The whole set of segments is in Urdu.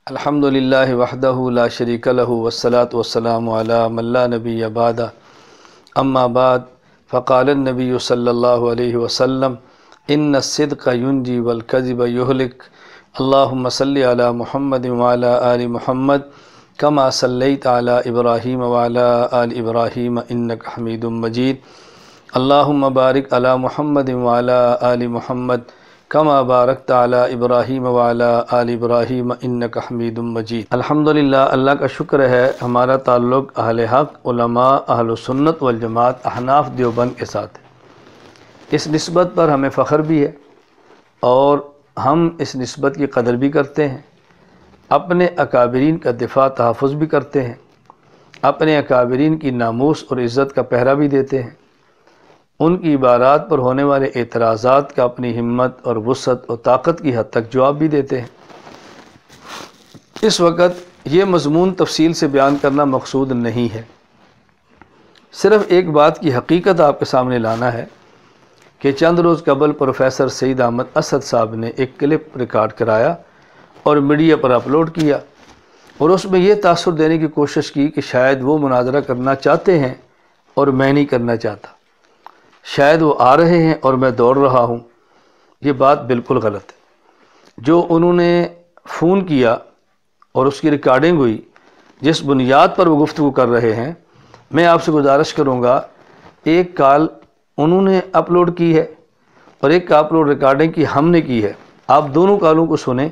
الحمدللہ وحدہ لا شریک لہ والصلاة والسلام علی من لا نبی بعد اما بعد فقال النبی صلی اللہ علیہ وسلم ان الصدق ینجی والکذب یہلک اللہم صلی علی محمد وعلی آل محمد کما صلیت علی ابراہیم وعلی آل ابراہیم انک حمید مجید اللہم بارک علی محمد وعلی آل محمد کما بارکت علی ابراہیم وعلی آل ابراہیم انک حمید مجید۔ الحمدللہ، اللہ کا شکر ہے ہمارا تعلق اہل حق علماء اہل سنت والجماعت احناف دیوبند کے ساتھ ہے۔ اس نسبت پر ہمیں فخر بھی ہے اور ہم اس نسبت کی قدر بھی کرتے ہیں، اپنے اکابرین کا دفاع تحفظ بھی کرتے ہیں، اپنے اکابرین کی ناموس اور عزت کا پہرا بھی دیتے ہیں، ان کی عبارات پر ہونے والے اعتراضات کا اپنی ہمت اور وسعت اور طاقت کی حد تک جواب بھی دیتے ہیں۔ اس وقت یہ مضمون تفصیل سے بیان کرنا مقصود نہیں ہے، صرف ایک بات کی حقیقت آپ کے سامنے لانا ہے کہ چند روز قبل پروفیسر سعید احمد اسد صاحب نے ایک کلپ ریکارڈ کرایا اور میڈیا پر اپلوڈ کیا، اور اس میں یہ تاثر دینے کی کوشش کی کہ شاید وہ مناظرہ کرنا چاہتے ہیں اور میں نہیں کرنا چاہتا، شاید وہ آ رہے ہیں اور میں دوڑ رہا ہوں۔ یہ بات بالکل غلط ہے۔ جو انہوں نے فون کیا اور اس کی ریکارڈنگ ہوئی، جس بنیاد پر وہ گفتگو کر رہے ہیں، میں آپ سے گزارش کروں گا، ایک کال انہوں نے اپلوڈ کی ہے اور ایک اپلوڈ ریکارڈنگ کی ہم نے کی ہے۔ آپ دونوں کالوں کو سنیں،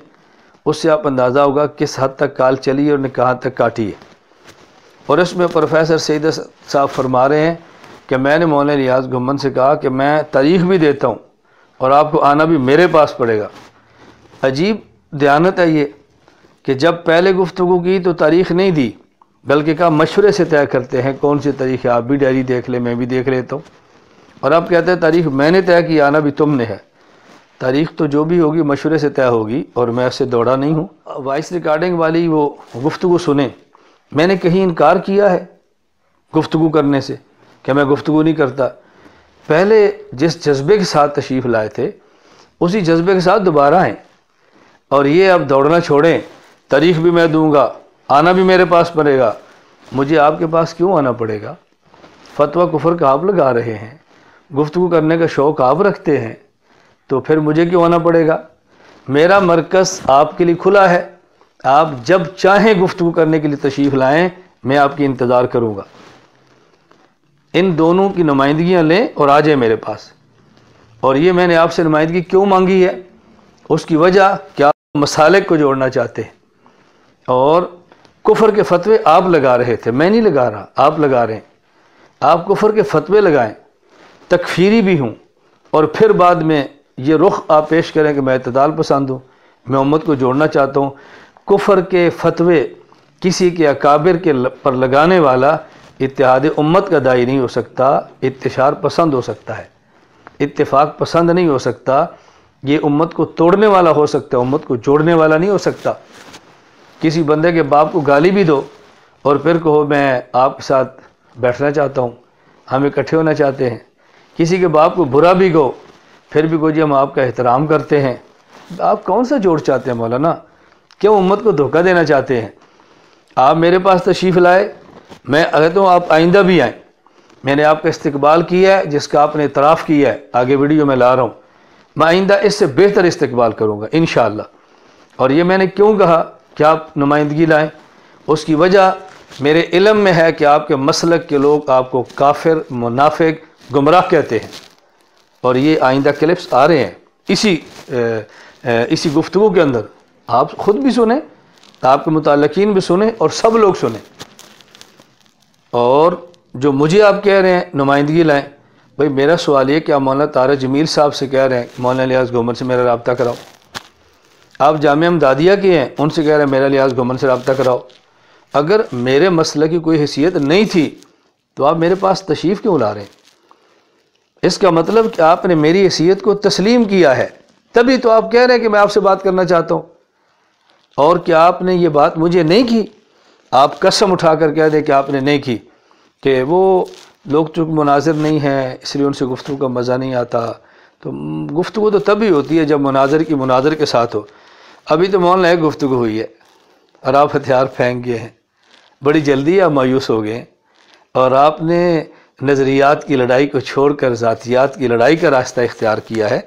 اس سے آپ اندازہ ہوگا کس حد تک کال چلی ہے اور نے کہاں تک کاٹی ہے۔ اور اس میں پروفیسر سعید صاحب فرما رہے ہیں کہ میں نے مولانا الیاس گھمنڈ سے کہا کہ میں تاریخ بھی دیتا ہوں اور آپ کو آنا بھی میرے پاس پڑے گا۔ عجیب دیانت ہے یہ کہ جب پہلے گفتگو کی تو تاریخ نہیں دی، بلکہ کہا مشورے سے طے کرتے ہیں کون سی تاریخ ہے، آپ بھی ڈائری دیکھ لیں، میں بھی دیکھ لیتا ہوں، اور آپ کہتے ہیں تاریخ میں نے طے کی، آنا بھی تم نے ہے۔ تاریخ تو جو بھی ہوگی مشورے سے طے ہوگی اور میں اس سے دوڑا نہیں ہوں۔ وائس ریکارڈنگ والی وہ گفتگو سنیں، میں نے کہیں انکار کیا ہے گفتگو کرنے سے کہ میں گفتگو نہیں کرتا؟ پہلے جس جذبے کے ساتھ تشریف لائے تھے اسی جذبے کے ساتھ دوبارہ آئیں، اور یہ اب دوڑنا چھوڑیں، تاریخ بھی میں دوں گا، آنا بھی میرے پاس پڑے گا۔ مجھے آپ کے پاس کیوں آنا پڑے گا؟ فتویٰ کفر کا آپ لگا رہے ہیں، گفتگو کرنے کا شوق آپ رکھتے ہیں، تو پھر مجھے کیوں آنا پڑے گا؟ میرا مرکز آپ کے لیے کھلا ہے، آپ جب چاہیں گفتگو کرنے کے لیے تشریف لائیں، میں آپ کی انتظار کروں گا۔ ان دونوں کی نمائندگیاں لیں اور آ جائیں میرے پاس۔ اور یہ میں نے آپ سے نمائندگی کیوں مانگی ہے؟ اس کی وجہ کہ آپ مسالک کو جوڑنا چاہتے ہیں، اور کفر کے فتوے آپ لگا رہے تھے، میں نہیں لگا رہا، آپ لگا رہے ہیں۔ آپ کفر کے فتوے لگائیں، تکفیری بھی ہوں، اور پھر بعد میں یہ رخ آپ پیش کریں کہ میں اعتدال پسند ہوں، میں امت کو جوڑنا چاہتا ہوں۔ کفر کے فتوے کسی کے اکابر کے پر لگانے والا اتحاد امت کا داعی نہیں ہو سکتا، انتشار پسند ہو سکتا ہے، اتفاق پسند نہیں ہو سکتا۔ یہ امت کو توڑنے والا ہو سکتا ہے، امت کو جوڑنے والا نہیں ہو سکتا۔ کسی بندے کے باپ کو گالی بھی دو اور پھر کہو میں آپ کے ساتھ بیٹھنا چاہتا ہوں، ہم اکٹھے ہونا چاہتے ہیں۔ کسی کے باپ کو برا بھی کہو، پھر بھی کہو جی ہم آپ کا احترام کرتے ہیں۔ آپ کون سا جوڑ چاہتے ہیں مولانا؟ کیوں امت کو دھوکہ دینا چاہتے ہیں؟ آپ میرے پاس تشریف لائے، میں کہتا ہوں آپ آئندہ بھی آئیں، میں نے آپ کا استقبال کیا ہے جس کا آپ نے اعتراف کیا ہے، آگے ویڈیو میں لا رہا ہوں، میں آئندہ اس سے بہتر استقبال کروں گا انشاءاللہ۔ اور یہ میں نے کیوں کہا کہ آپ نمائندگی لائیں؟ اس کی وجہ میرے علم میں ہے کہ آپ کے مسلک کے لوگ آپ کو کافر، منافق، گمراہ کہتے ہیں، اور یہ آئندہ کلپس آ رہے ہیں اسی گفتگو کے اندر، آپ خود بھی سنیں، آپ کے متعلقین بھی سنیں اور سب لوگ سنیں۔ اور جو مجھے آپ کہہ رہے ہیں نمائندگی لائیں، بھئی میرا سوال یہ کہ آپ مولانا طارق جمیل صاحب سے کہہ رہے ہیں مولانا الیاس گھمنڈ سے میرا رابطہ کراؤ، آپ جامعہ امدادیہ کے ہیں، ان سے کہہ رہے ہیں میرا الیاس گھمنڈ سے رابطہ کراؤ۔ اگر میرے مسئلہ کی کوئی حیثیت نہیں تھی تو آپ میرے پاس تشریف کیوں لا رہے ہیں؟ اس کا مطلب کہ آپ نے میری حیثیت کو تسلیم کیا ہے، تبھی تو آپ کہہ رہے ہیں کہ میں آپ سے بات کرنا چاہتا ہوں۔ اور کیا آپ نے یہ بات مجھے نہیں کی؟ آپ قسم اٹھا کر کہہ دیں کہ آپ نے نہیں کی، کہ وہ لوگ چونکہ مناظر نہیں ہیں اس لیے ان سے گفتگو کا مزہ نہیں آتا۔ تو گفتگو تو تب ہی ہوتی ہے جب مناظر کی مناظر کے ساتھ ہو۔ ابھی تو مولانا ایک گفتگو ہوئی ہے، اور آپ ہتھیار پھینک گئے ہیں، بڑی جلدی آپ مایوس ہو گئے ہیں، اور آپ نے نظریات کی لڑائی کو چھوڑ کر ذاتیات کی لڑائی کا راستہ اختیار کیا ہے۔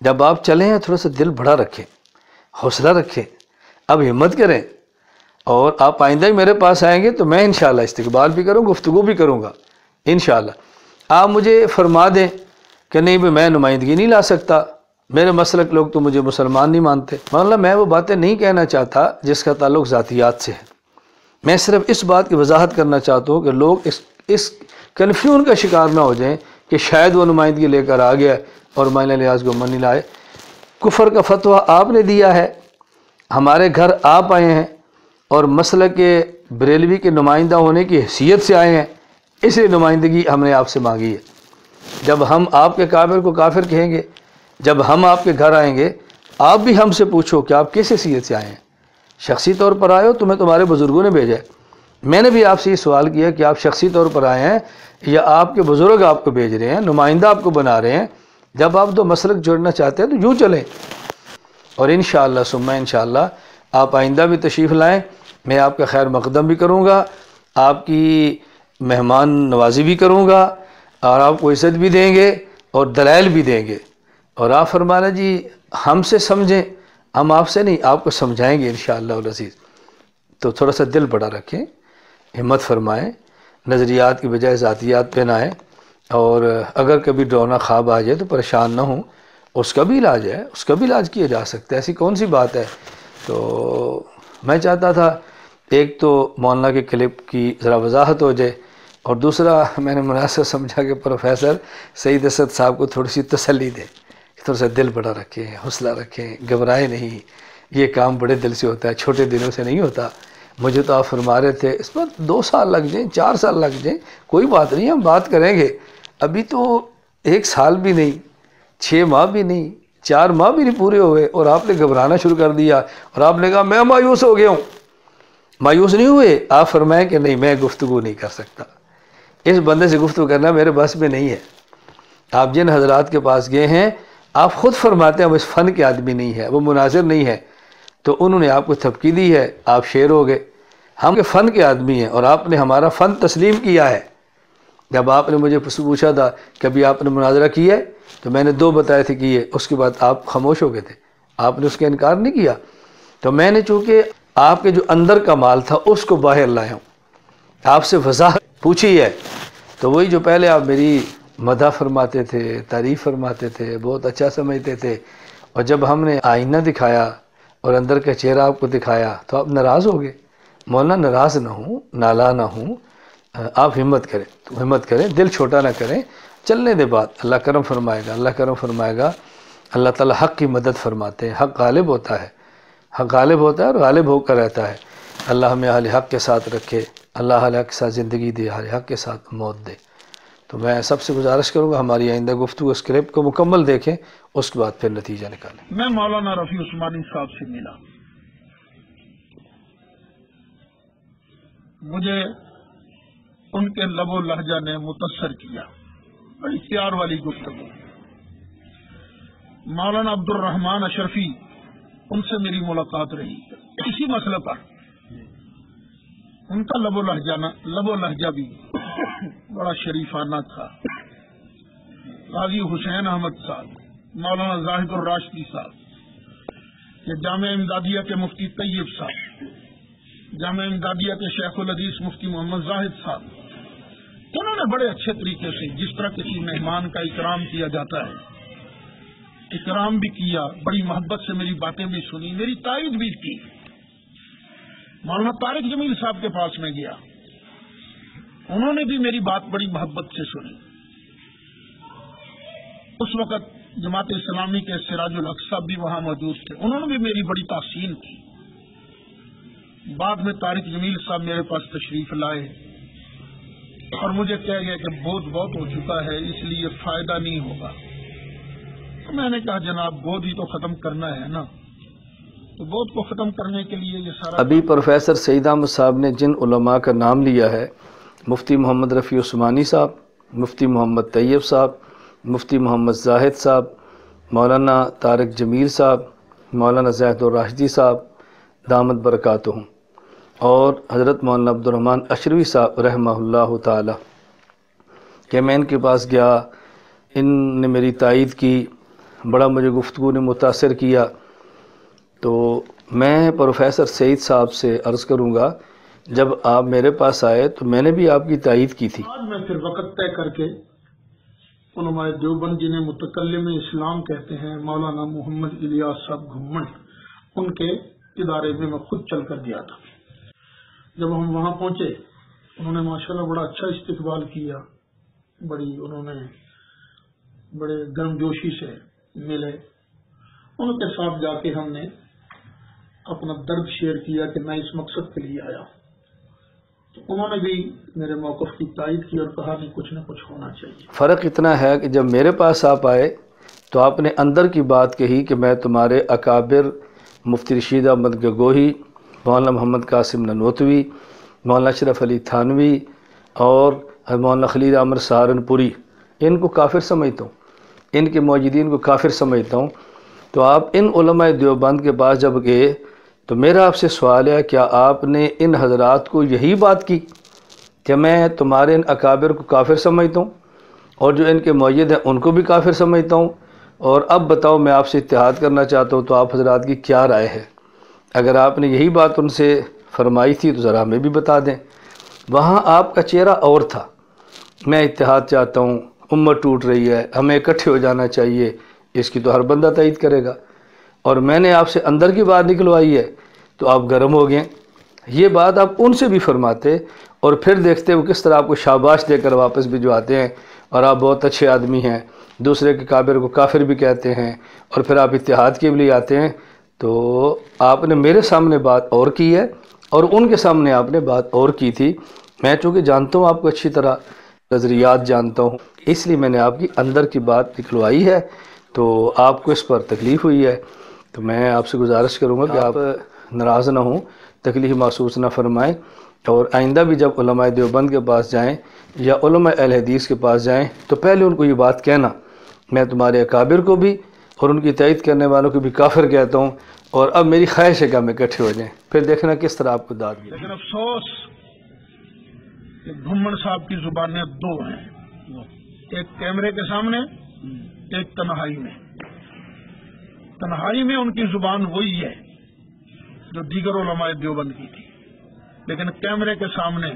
جب آپ چلیں ہیں تھوڑا سا دل بڑا رکھیں، حوصلہ رکھیں، اب ہمت کریں، اور آپ آئندہ ہی میرے پاس آئیں گے تو میں انشاءاللہ استقبال بھی کروں، گفتگو بھی کروں گا انشاءاللہ۔ آپ مجھے فرما دیں کہ نہیں میں نمائندگی نہیں لا سکتا، میرے مسلک لوگ تو مجھے مسلمان نہیں مانتے، مولانا میں وہ باتیں نہیں کہنا چاہتا جس کا تعلق ذاتیات سے ہے، میں صرف اس بات کی وضاحت کرنا چاہتا ہوں کہ لوگ اس کنفیوژن کا شکار نہ ہو جائیں کہ شاید وہ نمائندگی لے کر آ گیا اور معنی لحاظ کو نہیں لائے۔ کفر کا فتویٰ آپ نے دیا ہے، ہمارے گھر آپ آئے ہیں اور مسلک بریلوی کے نمائندہ ہونے کی حیثیت سے آئے ہیں، اس لیے نمائندگی ہم نے آپ سے مانگی ہے۔ جب ہم آپ کے کافر کو کافر کہیں گے، جب ہم آپ کے گھر آئیں گے، آپ بھی ہم سے پوچھو کہ آپ کس حیثیت سے آئے ہیں، شخصی طور پر آئے ہو، تمہیں تمہارے بزرگوں نے بھیجا ہے۔ میں نے بھی آپ سے یہ سوال کیا کہ آپ شخصی طور پر آئے ہیں یا آپ کے بزرگ آپ کو بھیج رہے ہیں، نمائندہ آپ کو بنا رہے ہیں؟ جب آپ دو مسلک جوڑنا چاہتے ہیں تو یوں چلیں، اور انشاءاللہ ثم انشاءاللہ آپ آئندہ بھی تشریف لائیں، میں آپ کا خیر مقدم بھی کروں گا، آپ کی مہمان نوازی بھی کروں گا، اور آپ کو عزت بھی دیں گے اور دلائل بھی دیں گے، اور آپ فرمانا جی ہم سے سمجھیں، ہم آپ سے نہیں، آپ کو سمجھائیں گے انشاءاللہ العزیز۔ تو تھوڑا سا دل بڑا رکھیں، ہمت فرمائیں، نظریات کی بجائے ذاتیات پہ نہ آئیں، اور اگر کبھی ڈرونا خواب آ جائے تو پریشان نہ ہوں، اس کا بھی علاج ہے، اس کا بھی علاج کیا جا سکتا ہے، ایسی کون سی بات ہے۔ تو میں چاہتا تھا ایک تو مولانا کے کلپ کی ذرا وضاحت ہو جائے، اور دوسرا میں نے مناسب سمجھا کہ پروفیسر سعید اسد صاحب کو تھوڑی سی تسلی دے، تھوڑا سا دل بڑا رکھیں، حوصلہ رکھیں، گھبرائیں نہیں، یہ کام بڑے دل سے ہوتا ہے، چھوٹے دلوں سے نہیں ہوتا۔ مجھے تو آپ فرما رہے تھے اس پر 2 سال لگ جائیں، 4 سال لگ جائیں، کوئی بات نہیں، ہم بات کریں گے، ابھی تو 1 سال بھی نہیں، 6 ماہ بھی نہیں، 4 ماہ بھی نہیں پورے ہوئے، اور آپ نے گھبرانا شروع کر دیا، اور آپ نے کہا میں مایوس ہو گیا ہوں۔ مایوس نہیں ہوئے، آپ فرمائیں کہ نہیں میں گفتگو نہیں کر سکتا، اس بندے سے گفتگو کرنا میرے بس میں نہیں ہے۔ آپ جن حضرات کے پاس گئے ہیں، آپ خود فرماتے ہیں وہ اس فن کے آدمی نہیں ہے، وہ مناظر نہیں ہے، تو انہوں نے آپ کو تھپکی دی ہے، آپ شیر ہو گئے۔ ہم کے فن کے آدمی ہیں، اور آپ نے ہمارا فن تسلیم کیا ہے۔ جب آپ نے مجھے پوچھا تھا کبھی آپ نے مناظرہ کیا ہے، تو میں نے 2 بتائے تھے کیے، اس کے بعد آپ خاموش ہو گئے تھے، آپ نے اس کا انکار نہیں کیا۔ تو میں نے چونکہ آپ کے جو اندر کا مال تھا اس کو باہر لایا ہوں، آپ سے وضاحت پوچھی ہے، تو وہی جو پہلے آپ میری مدح فرماتے تھے، تعریف فرماتے تھے، بہت اچھا سمجھتے تھے، اور جب ہم نے آئینہ دکھایا اور اندر کا چہرہ آپ کو دکھایا تو آپ ناراض ہو گئے۔ مولانا ناراض نہ ہوں، نالا نہ ہوں، آپ ہمت کریں، دل چھوٹا نہ کریں، چلنے دے بات، اللہ کرم فرمائے گا، اللہ کرم فرمائے گا۔ اللہ تعالیٰ حق کی مدد فرماتے ہیں، حق غالب ہوتا ہے، حق غالب ہوتا ہے اور غالب ہو کر رہتا ہے۔ اللہ ہمیں اہل حق کے ساتھ رکھے، اللہ اہل حق کے ساتھ زندگی دے، اہل حق کے ساتھ موت دے۔ تو میں سب سے گزارش کروں گا ہماری آئندہ گفتگو اسکرپٹ کو مکمل دیکھیں، اس کے بعد پھر نتیجہ نکالیں۔ میں مولانا رفیع عثمانی صاحب سے ملا، مجھے ان کے لب و لہجہ نے متاثر کیا، بڑی پیار والی گفتگو۔ مولانا عبد الرحمن اشرفی، ان سے میری ملاقات رہی اسی مسئلے پر، ان کا لب و لہجہ بھی بڑا شریفانہ تھا۔ قاضی حسین احمد صاحب، مولانا زاہد الراشدی صاحب، کہ جامعہ امدادیہ کے مفتی طیب صاحب، جامعہ امدادیہ کے شیخ الحدیث مفتی محمد زاہد صاحب، انہوں نے بڑے اچھے طریقے سے جس طرح کسی مہمان کا اکرام کیا جاتا ہے اکرام بھی کیا، بڑی محبت سے میری باتیں بھی سنی، میری تائید بھی کی۔ مولانا طارق جمیل صاحب کے پاس میں گیا، انہوں نے بھی میری بات بڑی محبت سے سنی۔ اس وقت جماعت اسلامی کے سراج الحق صاحب بھی وہاں موجود تھے، انہوں نے بھی میری بڑی تحسین کی۔ بعد میں طارق جمیل صاحب میرے پاس تشریف لائے اور مجھے کہہ گئے کہ بہت ہو چکا ہے، اس لیے فائدہ نہیں ہوگا۔ تو میں نے کہا جناب بودھ ہی تو ختم کرنا ہے نا، تو بودھ کو ختم کرنے کے لیے یہ سارا ابھی پروفیسر سعید احمد صاحب نے جن علماء کا نام لیا ہے، مفتی محمد رفیع عثمانی صاحب، مفتی محمد طیب صاحب، مفتی محمد زاہد صاحب، مولانا طارق جمیل صاحب، مولانا زاہد الراشدی صاحب، دامت برکاتہم، اور حضرت مولانا عبدالرحمن اشروی صاحب رحمہ اللہ تعالی کہ میں ان کے پاس گیا، ان نے میری تائید کی، بڑا مجھے گفتگو نے متاثر کیا۔ تو میں پروفیسر سعید صاحب سے عرض کروں گا، جب آپ میرے پاس آئے تو میں نے بھی آپ کی تائید کی تھی۔ آج میں پھر وقت طے کر کے علماء دیوبند جنہیں متکلم اسلام کہتے ہیں مولانا محمد الیاس صاحب گھمن، ان کے ادارے میں خود چل کر گیا تھا۔ جب ہم وہاں پہنچے انہوں نے ماشاءاللہ بڑا اچھا استقبال کیا، انہوں نے بڑے گرم جوشی سے ملے۔ ان کے ساتھ جا کے ہم نے اپنا درد شیئر کیا کہ میں اس مقصد کے لیے آیا۔ تو انہوں نے بھی میرے موقف کی تائید کی اور کہا کہ کچھ نہ کچھ ہونا چاہیے۔ فرق اتنا ہے کہ جب میرے پاس آپ آئے تو آپ نے اندر کی بات کہی کہ میں تمہارے اکابر مفتی رشید احمد گگوہی، مولانا محمد قاسم ننوتوی، مولانا اشرف علی تھانوی اور مولانا خلیل احمد سہارنپوری، ان کو کافر سمجھتا ہوں، ان کے موجودین کو کافر سمجھتا ہوں۔ تو آپ ان علماء دیوبند کے پاس جب گئے تو میرا آپ سے سوال ہے، کیا آپ نے ان حضرات کو یہی بات کی کہ میں تمہارے ان اکابر کو کافر سمجھتا ہوں اور جو ان کے مؤید ہیں ان کو بھی کافر سمجھتا ہوں، اور اب بتاؤ میں آپ سے اتحاد کرنا چاہتا ہوں، تو آپ حضرات کی کیا رائے ہے؟ اگر آپ نے یہی بات ان سے فرمائی تھی تو ذرا ہمیں بھی بتا دیں۔ وہاں آپ کا چہرہ اور تھا، میں اتحاد چاہتا ہوں، امت ٹوٹ رہی ہے، ہمیں اکٹھے ہو جانا چاہیے، اس کی تو ہر بندہ تائید کرے گا، اور میں نے آپ سے اندر کی بات نکلوائی ہے تو آپ گرم ہو گئے۔ یہ بات آپ ان سے بھی فرماتے اور پھر دیکھتے وہ کس طرح آپ کو شاباش دے کر واپس بھجواتے ہیں، اور آپ بہت اچھے آدمی ہیں، دوسرے کے کابر کو کافر بھی کہتے ہیں، اور پھر آپ اتحاد کے لیے آتے ہیں۔ تو آپ نے میرے سامنے بات اور کی ہے اور ان کے سامنے آپ نے بات اور کی تھی۔ میں چونکہ جانتا ہوں آپ کو اچھی طرح، نظریات جانتا ہوں، اس لیے میں نے آپ کی اندر کی بات نکلوائی ہے، تو آپ کو اس پر تکلیف ہوئی ہے۔ تو میں آپ سے گزارش کروں گا کہ آپ ناراض نہ ہوں، تکلیف محسوس نہ فرمائیں، اور آئندہ بھی جب علماء دیوبند کے پاس جائیں یا علماء اہل حدیث کے پاس جائیں تو پہلے ان کو یہ بات کہنا، میں تمہارے اکابر کو بھی اور ان کی تائید کرنے والوں کو بھی کافر کہتا ہوں، اور اب میری خواہش ہے کہ ہم اکٹھے ہو جائیں، پھر دیکھنا کس طرح آپ کو داد ملے۔ لیکن افسوس کہ گھمن صاحب کی زبانیں دو ہیں، ایک کیمرے کے سامنے، ایک تنہائی میں۔ تنہائی میں ان کی زبان وہی ہے جو دیگر علماء دیوبند کی تھی، لیکن کیمرے کے سامنے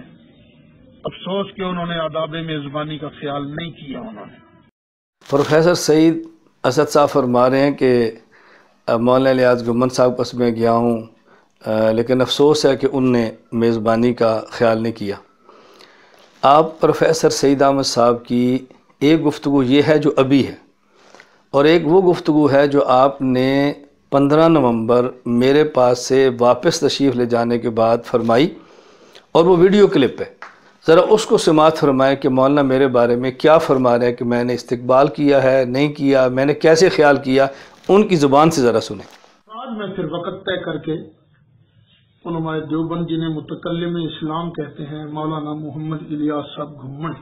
افسوس کہ انہوں نے آداب میزبانی کا خیال نہیں کیا۔ انہوں نے پروفیسر سعید اسد صاحب فرما رہے ہیں کہ مولانا الیاس گھمن صاحب پاس میں گیا ہوں، لیکن افسوس ہے کہ ان نے میزبانی کا خیال نہیں کیا۔ آپ پروفیسر سعید احمد صاحب کی ایک گفتگو یہ ہے جو ابھی ہے، اور ایک وہ گفتگو ہے جو آپ نے 15 نومبر میرے پاس سے واپس تشریف لے جانے کے بعد فرمائی، اور وہ ویڈیو کلپ ہے، ذرا اس کو سماعت فرمائیں کہ مولانا میرے بارے میں کیا فرما رہے ہیں، کہ میں نے استقبال کیا ہے، نہیں کیا، میں نے کیسے خیال کیا، ان کی زبان سے ذرا سنیں۔ آج میں پھر وقت طے کر کے علماء دیوبند جنہیں متکلم اسلام کہتے ہیں مولانا محمد الیاس صاحب گھمن،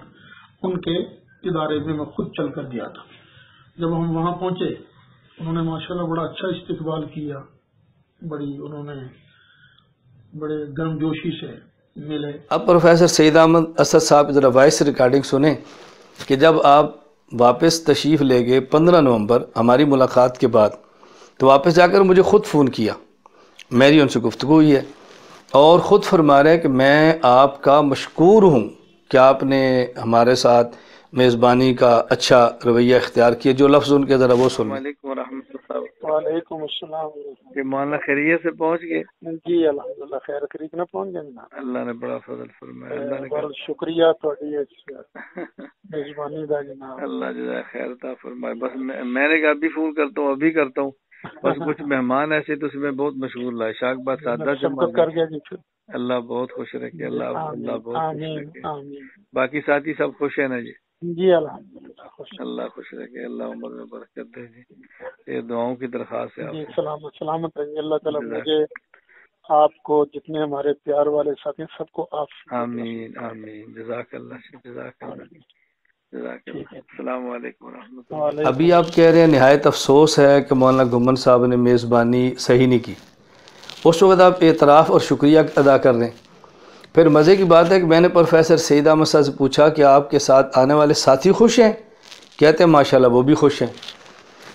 ان کے ادارے میں خود چل کر گیا تھا۔ جب ہم وہاں پہنچے انہوں نے ماشاءاللہ بڑا اچھا استقبال کیا، انہوں نے بڑے گرم جوشی سے ملے۔ اب پروفیسر سعید احمد اسد صاحب ذرا وائس ریکارڈنگ سنیں کہ جب آپ واپس تشریف لے گئے 15 نومبر ہماری ملاقات کے بعد، تو واپس جا کر مجھے خود فون کیا، میری ان سے گفتگو ہوئی ہے، اور خود فرما رہے ہیں کہ میں آپ کا مشکور ہوں کہ آپ نے ہمارے ساتھ میزبانی کا اچھا رویہ اختیار کیا۔ جو لفظ ان کے ذرا وہ سنیں۔ وعلیکم ورحمۃ اللہ۔ وعلیکم السلام۔ کہ مولانا خیریت سے پہنچ گئے؟ جی الحمدللہ خیر قریب نہ پہنچ گئے جناب۔ اللہ نے بڑا فضل فرمایا، اللہ نے بہت شکریہ تھوڑی میزبانی دا جناب۔ اللہ جزائے خیر عطا فرمائے۔ بس میں نے کہا ابھی فون کرتا ہوں، ابھی کرتا ہوں، بس کچھ مہمان ایسے تو اس میں بہت مشغول ہے، شاک بات سادہ سے کر گیا جی پھر۔ اللہ بہت خوش رکھے، اللہ بہت خوش آمین رکھے۔ آمین۔ باقی ساتھی سب خوش ہیں نا جی؟ جی الحمدللہ خوش۔ اللہ خوش رکھے، اللہ عمر میں برکت دے جی۔ یہ دعاؤں کی درخواست ہے آپ جی سے۔ سلامت رہیے، اللہ تعالیٰ مجھے آپ کو جتنے ہمارے پیار والے ساتھی سب کو آپ آمین آمین، جزاک اللہ، جزاک اللہ، جزاک اللہ۔ السلام علیکم ورحمۃ اللہ۔ ابھی آپ کہہ رہے ہیں نہایت افسوس ہے کہ مولانا گھمن صاحب نے میزبانی صحیح نہیں کی، اس وقت آپ اعتراف اور شکریہ ادا کر رہے ہیں۔ پھر مزے کی بات ہے کہ میں نے پروفیسر سعید احمد صاحب سے پوچھا کہ آپ کے ساتھ آنے والے ساتھی خوش ہیں؟ کہتے ہیں ماشاءاللہ وہ بھی خوش ہیں۔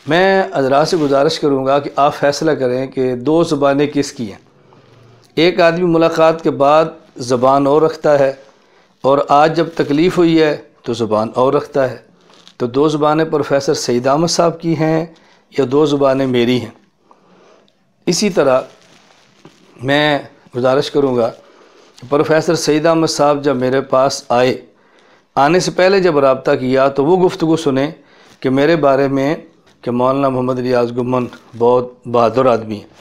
میں حضرات سے گزارش کروں گا کہ آپ فیصلہ کریں کہ دو زبانیں کس کی ہیں۔ ایک آدمی ملاقات کے بعد زبان اور رکھتا ہے، اور آج جب تکلیف ہوئی ہے تو زبان اور رکھتا ہے۔ تو دو زبانیں پروفیسر سعید احمد صاحب کی ہیں یا دو زبانیں میری ہیں؟ اسی طرح میں گزارش کروں گا کہ پروفیسر سعید احمد صاحب جب میرے پاس آنے سے پہلے جب رابطہ کیا تو وہ گفتگو سنیں کہ میرے بارے میں کہ مولانا محمد ریاض گمن بہت بہادر آدمی ہیں۔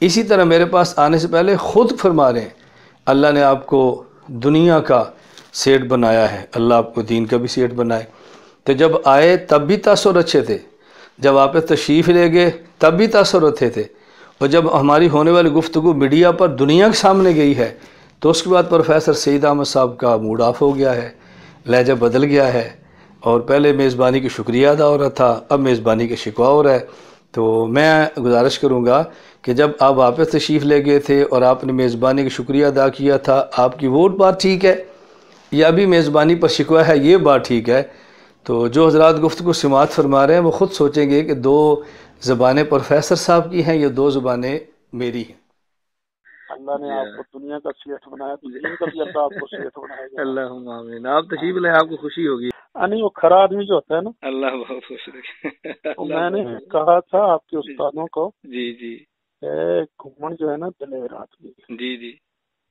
اسی طرح میرے پاس آنے سے پہلے خود فرما رہے ہیں اللہ نے آپ کو دنیا کا سیٹ بنایا ہے، اللہ آپ کو دین کا بھی سیٹ بنائے۔ تو جب آئے تب بھی تاثر اچھے تھے، جب آپ تشریف لے گئے تب بھی تاثر اچھے تھے، اور جب ہماری ہونے والی گفتگو میڈیا پر دنیا کے سامنے گئی ہے تو اس کے بعد پروفیسر سعید احمد صاحب کا موڈ آف ہو گیا ہے، لہجہ بدل گیا ہے، اور پہلے میزبانی کی شکریہ ادا ہو رہا تھا، اب میزبانی کے شکوہ ہو رہا ہے۔ تو میں گزارش کروں گا کہ جب آپ واپس تشریف لے گئے تھے اور آپ نے میزبانی کا شکریہ ادا کیا تھا، آپ کی وہ بات ٹھیک ہے یا ابھی میزبانی پر شکوہ ہے، یہ بات ٹھیک ہے؟ تو جو حضرات گفتگو سماعت فرما رہے ہیں وہ خود سوچیں گے کہ دو زبانیں پروفیسر صاحب کی ہیں یا دو زبانیں میری ہیں۔ اللہ نے آپ کو دنیا کا سیٹ بنایا تو دین کا بھی اللہ آپ کو سیٹ بنائے گا۔ اللہم آمین۔ آپ تشریف لائے، آپ کو خوشی ہوگی۔ نہیں، وہ کھرا آدمی جو ہوتا ہے نا، اللہ بہت خوش رکھے۔ وہ میں نے کہا تھا آپ کے استادوں کو جی جی گھومن جو ہے نا دلیر آدمی، جی جی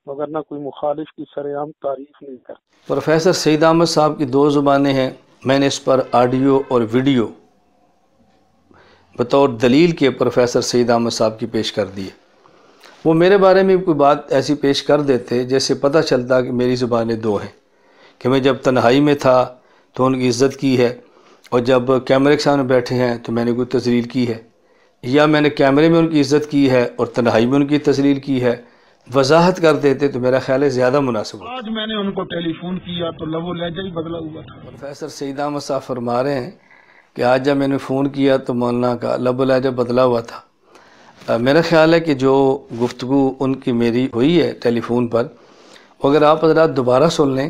مگر نہ کوئی مخالف کی سرعام تعریف نہیں کرتا۔ پروفیسر سعید احمد صاحب کی دو زبانیں ہیں، میں نے اس پر آڈیو اور ویڈیو بطور دلیل کے پروفیسر سعید احمد صاحب کی پیش کر دی ہے۔ وہ میرے بارے میں کوئی بات ایسی پیش کر دیتے جیسے پتہ چلتا کہ میری زبانیں دو ہیں، کہ میں جب تنہائی میں تھا تو ان کی عزت کی ہے، اور جب کیمرے کے سامنے بیٹھے ہیں تو میں نے کوئی تذلیل کی ہے، یا میں نے کیمرے میں ان کی عزت کی ہے اور تنہائی میں ان کی تذلیل کی ہے۔ وضاحت کر دیتے تو میرا خیال ہے زیادہ مناسب ہوتا۔ آج میں نے ان کو ٹیلی فون کیا تو لب و لہجہ ہی بدلا ہوا تھا۔ پروفیسر سعید احمد صاحب فرما رہے ہیں کہ آج جب میں نے فون کیا تو مولانا کا لب و لہجہ بدلا ہوا تھا۔ میرا خیال ہے کہ جو گفتگو ان کی میری ہوئی ہے ٹیلی فون پر، اگر آپ حضرات دوبارہ سن لیں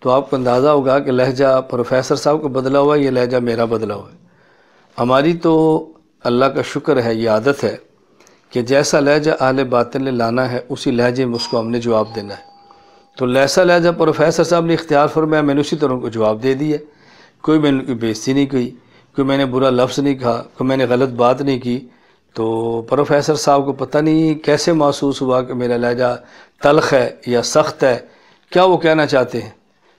تو آپ کو اندازہ ہوگا کہ لہجہ پروفیسر صاحب کو بدلا ہوا ہے، یہ لہجہ میرا بدلا ہوا ہے۔ ہماری تو اللہ کا شکر ہے، یہ عادت ہے کہ جیسا لہجہ اہل باطن نے لانا ہے اسی لہجے میں اس کو ہم نے جواب دینا ہے۔ تو ایسا لہجہ پروفیسر صاحب نے اختیار فرمایا، میں نے اسی طرح ان کو جواب دے دیا۔ کوئی میں نے کوئی بےزتی نہیں کی، کوئی میں نے برا لفظ نہیں کہا، کوئی میں نے غلط بات نہیں کی۔ تو پروفیسر صاحب کو پتہ نہیں کیسے محسوس ہوا کہ میرا لہجہ تلخ ہے یا سخت ہے، کیا وہ کہنا چاہتے ہیں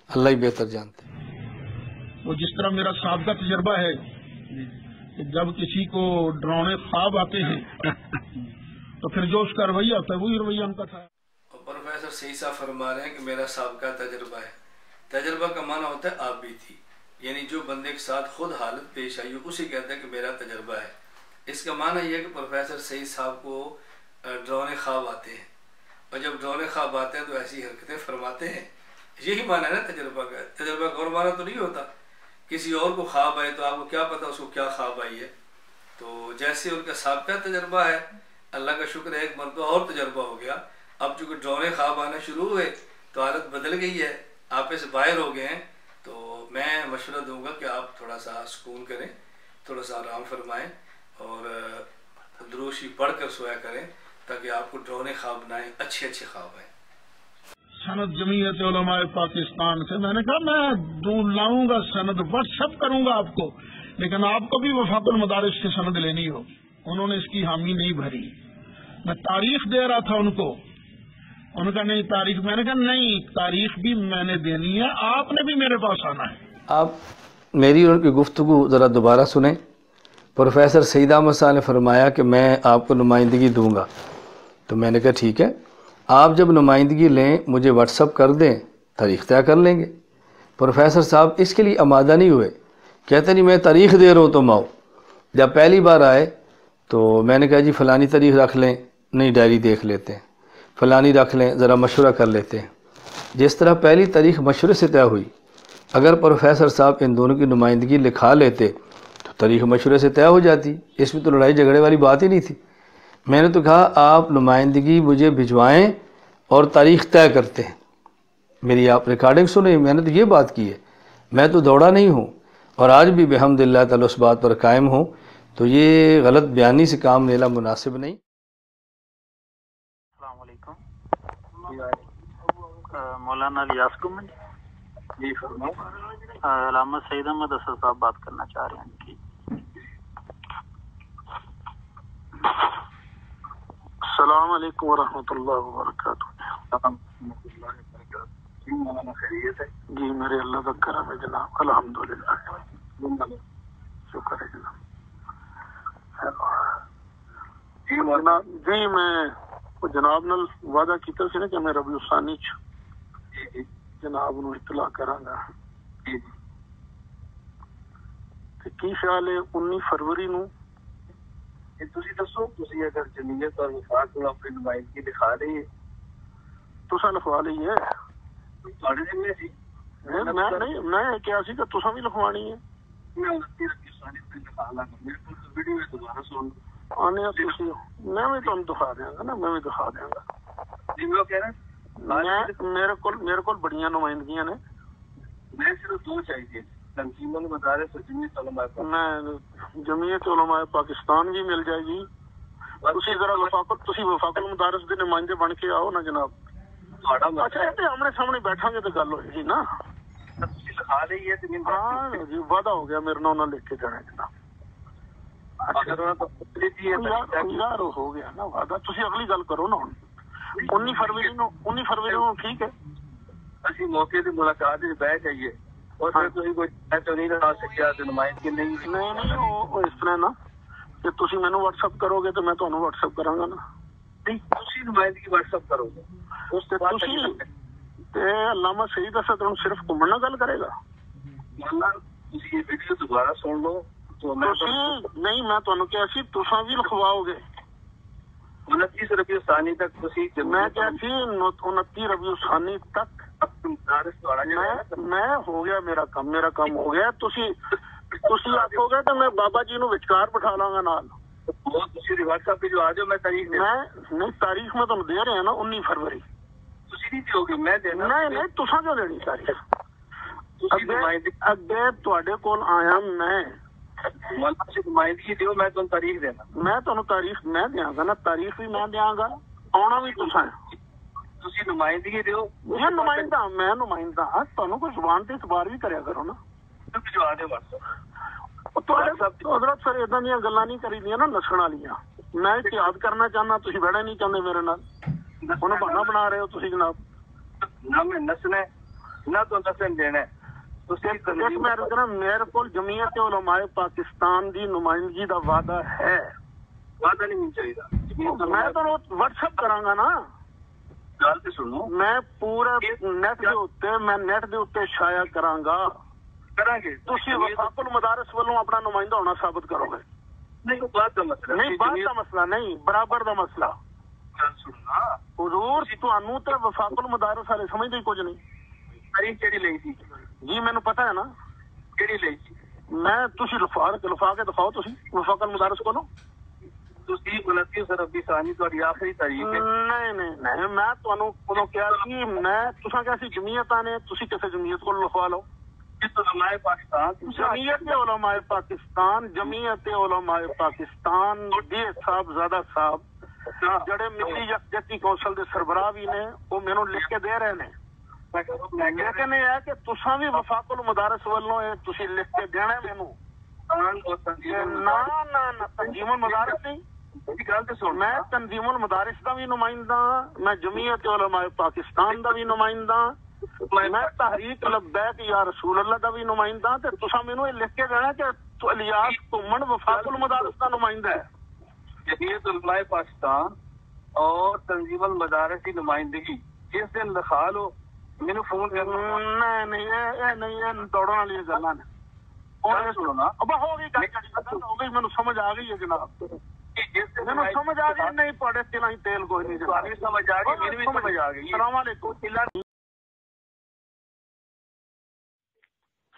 اللہ ہی بہتر جانتے ہیں۔ وہ جس طرح میرا سابقہ تجربہ ہے کہ جب کسی کو ڈراؤنے خواب آتے ہیں تو پھر جو اس کا رویہ ہوتا ہے وہی رویہ ان کا تھا۔ پروفیسر سعید صاحب فرما رہے ہیں کہ میرا سابقہ تجربہ ہے۔ تجربہ کا معنی ہوتا ہے آپ بھی تھی، یعنی جو بندے کے ساتھ خود حالت پیش آئی ہو اسی کہتے ہیں کہ میرا تجربہ ہے۔ اس کا معنی یہ ہے کہ پروفیسر سعید صاحب کو ڈراؤنے خواب آتے ہیں، اور جب ڈراؤنے خواب آتے ہیں تو ایسی حرکتیں فرماتے ہیں۔ یہی معنی ہے نا تجربہ کا۔ تجربہ کا اور معنی تو نہیں ہوتا کسی اور کو خواب آئے تو آپ کو کیا پتہ اس کو کیا خواب آئی ہے۔ تو جیسے ان کا سابقہ تجربہ ہے، اللہ کا شکر ہے ایک مرتبہ اور تجربہ ہو گیا۔ اب چونکہ ڈراؤنے خواب آنا شروع ہوئے تو حالت بدل گئی ہے، آپ سے باہر ہو گئے ہیں۔ تو میں مشورہ دوں گا کہ آپ تھوڑا سا سکون کریں، تھوڑا سا آرام فرمائیں، اور دروشی پڑھ کر سویا کریں تاکہ آپ کو ڈراؤنے خواب نہ آئیں، اچھے اچھے خواب آئیں۔ سند جمعیت علماء پاکستان سے میں نے کہا میں لاؤں گا سند، واٹس ایپ کروں گا آپ کو، لیکن آپ کو بھی وفاق المدارس سے سند لینی ہوگی۔ انہوں نے اس کی حامی نہیں بھری۔ میں تاریخ دے رہا تھا ان کو، ان کا نہیں تاریخ، میں نے کہا نہیں تاریخ بھی میں نے دینی ہے، آپ نے بھی میرے پاس آنا ہے۔ آپ میری اور ان کی گفتگو ذرا دوبارہ سنیں۔ پروفیسر سعید احمد صاحب نے فرمایا کہ میں آپ کو نمائندگی دوں گا، تو میں نے کہا ٹھیک ہے، آپ جب نمائندگی لیں مجھے واٹس ایپ کر دیں، تاریخ طے کر لیں گے۔ پروفیسر صاحب اس کے لیے آمادہ نہیں ہوئے، کہتے نہیں میں تاریخ دے رہا ہوں تم آؤ۔ جب پہلی بار آئے تو میں نے کہا جی فلانی تاریخ رکھ لیں، نہیں ڈائری دیکھ لیتے ہیں، فلانی رکھ لیں ذرا مشورہ کر لیتے ہیں۔ جس طرح پہلی تاریخ مشورے سے طے ہوئی، اگر پروفیسر صاحب ان دونوں کی نمائندگی لکھا لیتے تو تاریخ مشورے سے طے ہو جاتی، اس میں تو لڑائی جھگڑے والی بات ہی نہیں تھی۔ میں نے تو کہا آپ نمائندگی مجھے بھجوائیں اور تاریخ طے کرتے ہیں. میری آپ ریکارڈنگ سنیں، میں نے تو یہ بات کی ہے. میں تو دوڑا نہیں ہوں اور آج بھی بحمد اللہ تعالی اس بات پر قائم ہوں. تو یہ غلط بیانی سے کام لینا مناسب نہیں. السلام علیکم. مولانا الیاس گمن جی فرماؤ. علامہ سعید احمد اسد صاحب بات کرنا چاہ رہے ہیں. جی السلام علیکم ورحمۃ اللہ وبرکاتہ. جی مولانا خیریت ہے؟ جی میرے اللہ کا کرم ہے جناب، الحمدللہ. شکر ہے جناب. جی مولانا جی میں جناب نال وعدہ کیتا سی نا کہ میں ربیع الثانی جناب نو اطلاع کراں گا. تے کی خیال ہے 19 فروری نو تسی دسو، تسی اگر جمعیت اور وفاق کو اپنی نمائندگی دکھا رہی ہے تساں لکھوا لی ہے. تواڈے ذمہ سی میں کیا سی کہ تساں بھی لکھوانی ہے. میں 29 ربیع الثانی تے لکھا لاں گا. میرے کول ویڈیو دوبارہ سن آنے تسی، میں بھی تمہیں دکھا دیا گا نا، میں بھی دکھا دیا گا. جی میں کہہ رہا میرے کول بڑیاں نمائندگیاں نے. میں صرف 2 چاہیے، تنظیم المدارس اور جمعیت علماء. میں جمعیت علماء پاکستان بھی مل جائے گی. تسی ذرا وفاق المدارس دے نمائندے بن کے آؤ نا جناب. اچھا یہ آمنے سامنے بیٹھا گے تو گل ہوئے گی نا. لکھا رہی ہے. ہاں جی وعدہ ہو گیا میرے نال لکھ کے جانا جناب. یار ہو گیا نا وعدہ. تسی اگلی گل کرو نا. 19 فروری نو ٹھیک ہے. اسی موقع تے ملاقات بیٹھ جائیے اور پھر تسی کوئی تو نہیں لگا سکیا تے نمائندگی نہیں وہ اس طرح نا کہ تسی مینوں واٹس ایپ کرو گے تو میں تانوں واٹس ایپ کراں گا نا. نہیں تسی نمائندگی واٹس ایپ کرو گے اس تے بعد تے علامہ سعید اسد صرف گھومن نال گل کرے گا. تسی یہ ویڈیو دوبارہ سن لو. نہیں میں تمہیں کیا سی تساں بھی لکھواؤ گے 29 ربیع الثانی تک. میں کیا سی 29 ربیع الثانی تک میں ہو گیا میرا کام ہو گیا. تسی آکھو گے تو میں بابا جی نو وچکار بٹھا لاں گا نال. واٹس ایپ پہ جو آ جاؤ میں تاریخ نہیں تاریخ میں تمہیں دے رہے ہیں نا 19 فروری. تسی نہیں دیو گے میں دینا. نہیں تساں کیوں دینی تاریخ؟ اگے تواڈے کول آیا میں نمائندگی دیو میں تمہیں تاریخ دینا. میں تمہیں تاریخ میں دیاں گا نا. تاریخ بھی میں دیاں گا. آنا بھی تساں. تسی نمائندگی دیو. میں نمائندہ ہاں. تمہیں کوئی زبان تے اعتبار بھی کریا کرو نا. حضرت سر اداں دیاں گلاں نہیں کری دیاں نا نسن والیاں. میں احتیاط کرنا چاہنا. تسی بڑھنا نہیں چاہتے میرے نال. انہوں بہانا بنا رہے ہو تسی جناب. نہ میں نسنا نہ تو نسن دینا. میرے کو جمعیت علماء پاکستان دی نمائندگی دا وعدہ ہے. وعدہ نہیں چاہیے. میں تو واٹس ایپ کراں گا نا. گل تے سنو. میں پورے نیٹ دے اوتے نیٹ دے اوتے شائع کراں گا. کراں گے. تسی وفاق المدارس والوں اپنا نمائندہ ہونا ثابت کرو گے. نہیں بات دا مسئلہ نہیں. بات دا مسئلہ نہیں برابر دا مسئلہ. گل سننا حضور تانوں تے وفاق المدارس والے سمجھدے کچھ نہیں. تاریخ کیڑی لئی سی؟ جی مینوں پتہ ہے نا. کیڑی لئی سی؟ میں تسی لفا کے دکھاؤ. تسی وفاق المدارس کولو. تسی 29 ربیع الثانی تہاڈی آخری تاریخ ہے. نہیں میں تانوں کولو کیا سی میں تساں کیا سی جمعیتاں نے. تسی کسے جمعیت کول لکھوا لو. علماء پاکستان جمعیت علماء پاکستان جمعیت علماء پاکستان دی صاحب زادہ صاحب جڑے ملی یکجہتی کونسل دے سربراہ بھی نے وہ مینوں لکھ کے دے رہے نے. لیکن یہ ہے کہ تساں بھی وفاق المدارس والوں تسی لکھ کے دینا مینوں. نہ تنظیم المدارس نہیں. میں تنظیم المدارس دا بھی نمائندہ. میں جمعیت علماء پاکستان دا بھی نمائندہ. میں تحریک لبیک یا رسول اللہ دا بھی نمائندہ. تے تساں مینوں یہ لکھ کے دینا کہ تو الیاس گھومن وفاق المدارس دا نمائندہ ہے. جمعیت علماء پاکستان اور تنظیم المدارس کی نمائندگی جس دن لکھا لو مینوں فون کرنا. نہیں دوڑن والی گلاں نے. اب ہو گئی مینوں سمجھ آ گئی ہے جناب. مینوں سمجھ آ گئی. نہیں پڑے تیل تیل کوئی نہیں. سمجھ آ گئی. میری بھی سمجھ آ گئی. السلام علیکم.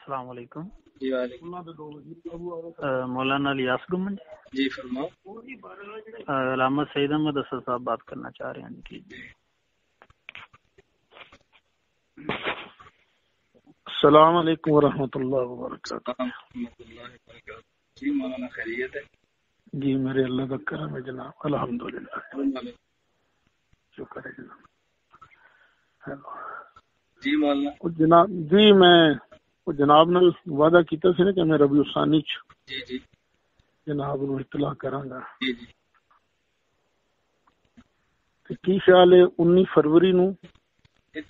السلام علیکم. جی وعلیکم. مولانا الیاس گمن جی فرماؤ. علامہ سعید احمد اسد صاحب بات کرنا چاہ رہے ہیں. جی السلام علیکم ورحمۃ اللہ وبرکاتہ. جی مولانا خیریت ہے؟ جی میرے اللہ کا کرم ہے جناب, الحمدللہ. شکر ہے جناب. ہیلو جی مولانا. جناب جی میں جناب نے وعدہ کیتا سی نا کہ میں ربیع الثانی جی جی جناب نو اطلاع کراں گا. جی جی کہ کی خیال ہے 19 فروری نو